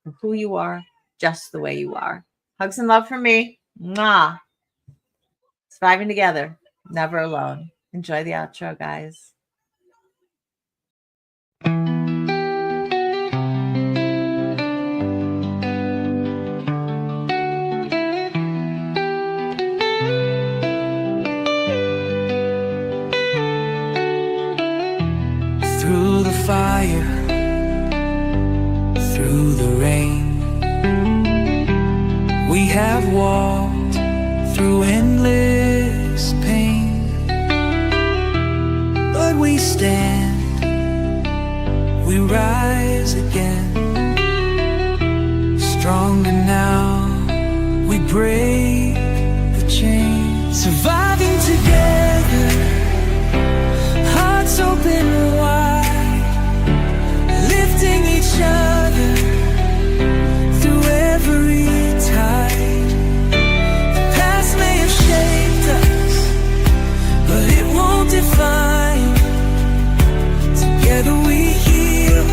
for who you are, just the way you are. Hugs and love from me. Mwah. Surviving together, never alone. Enjoy the outro, guys. Through the fire, through the rain, we have walked through endless pain. But we stand, we rise again. Stronger now, we break the chain. Surviving together, hearts open wide, lifting each other through every tide. The past may have shaped us, but it won't define. Together we heal,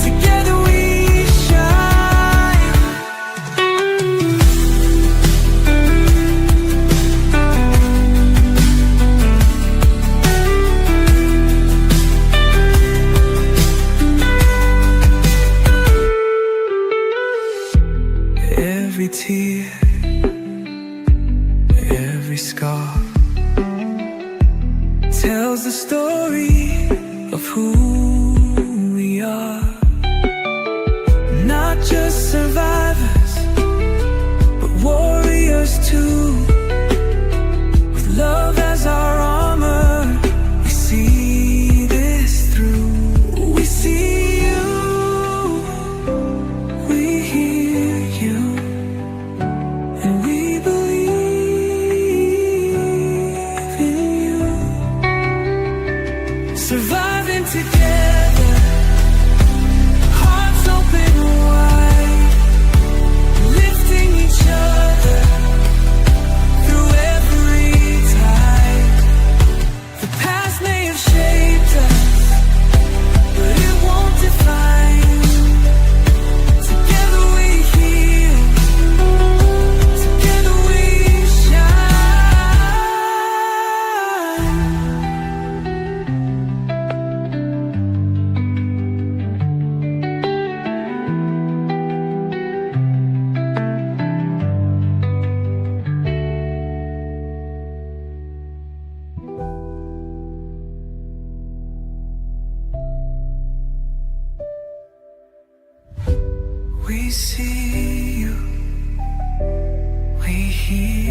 together we shine. Every tear, every scar tells the story of who we are. Not just survivors, but warriors too. With love as our armor, we see this through. We see you, we hear you, and we believe in you. Surviving together, hearts open wide, lifting each other through every tide. The past may have shaped us, but it won't define. Together we heal, together we shine. We see you, we hear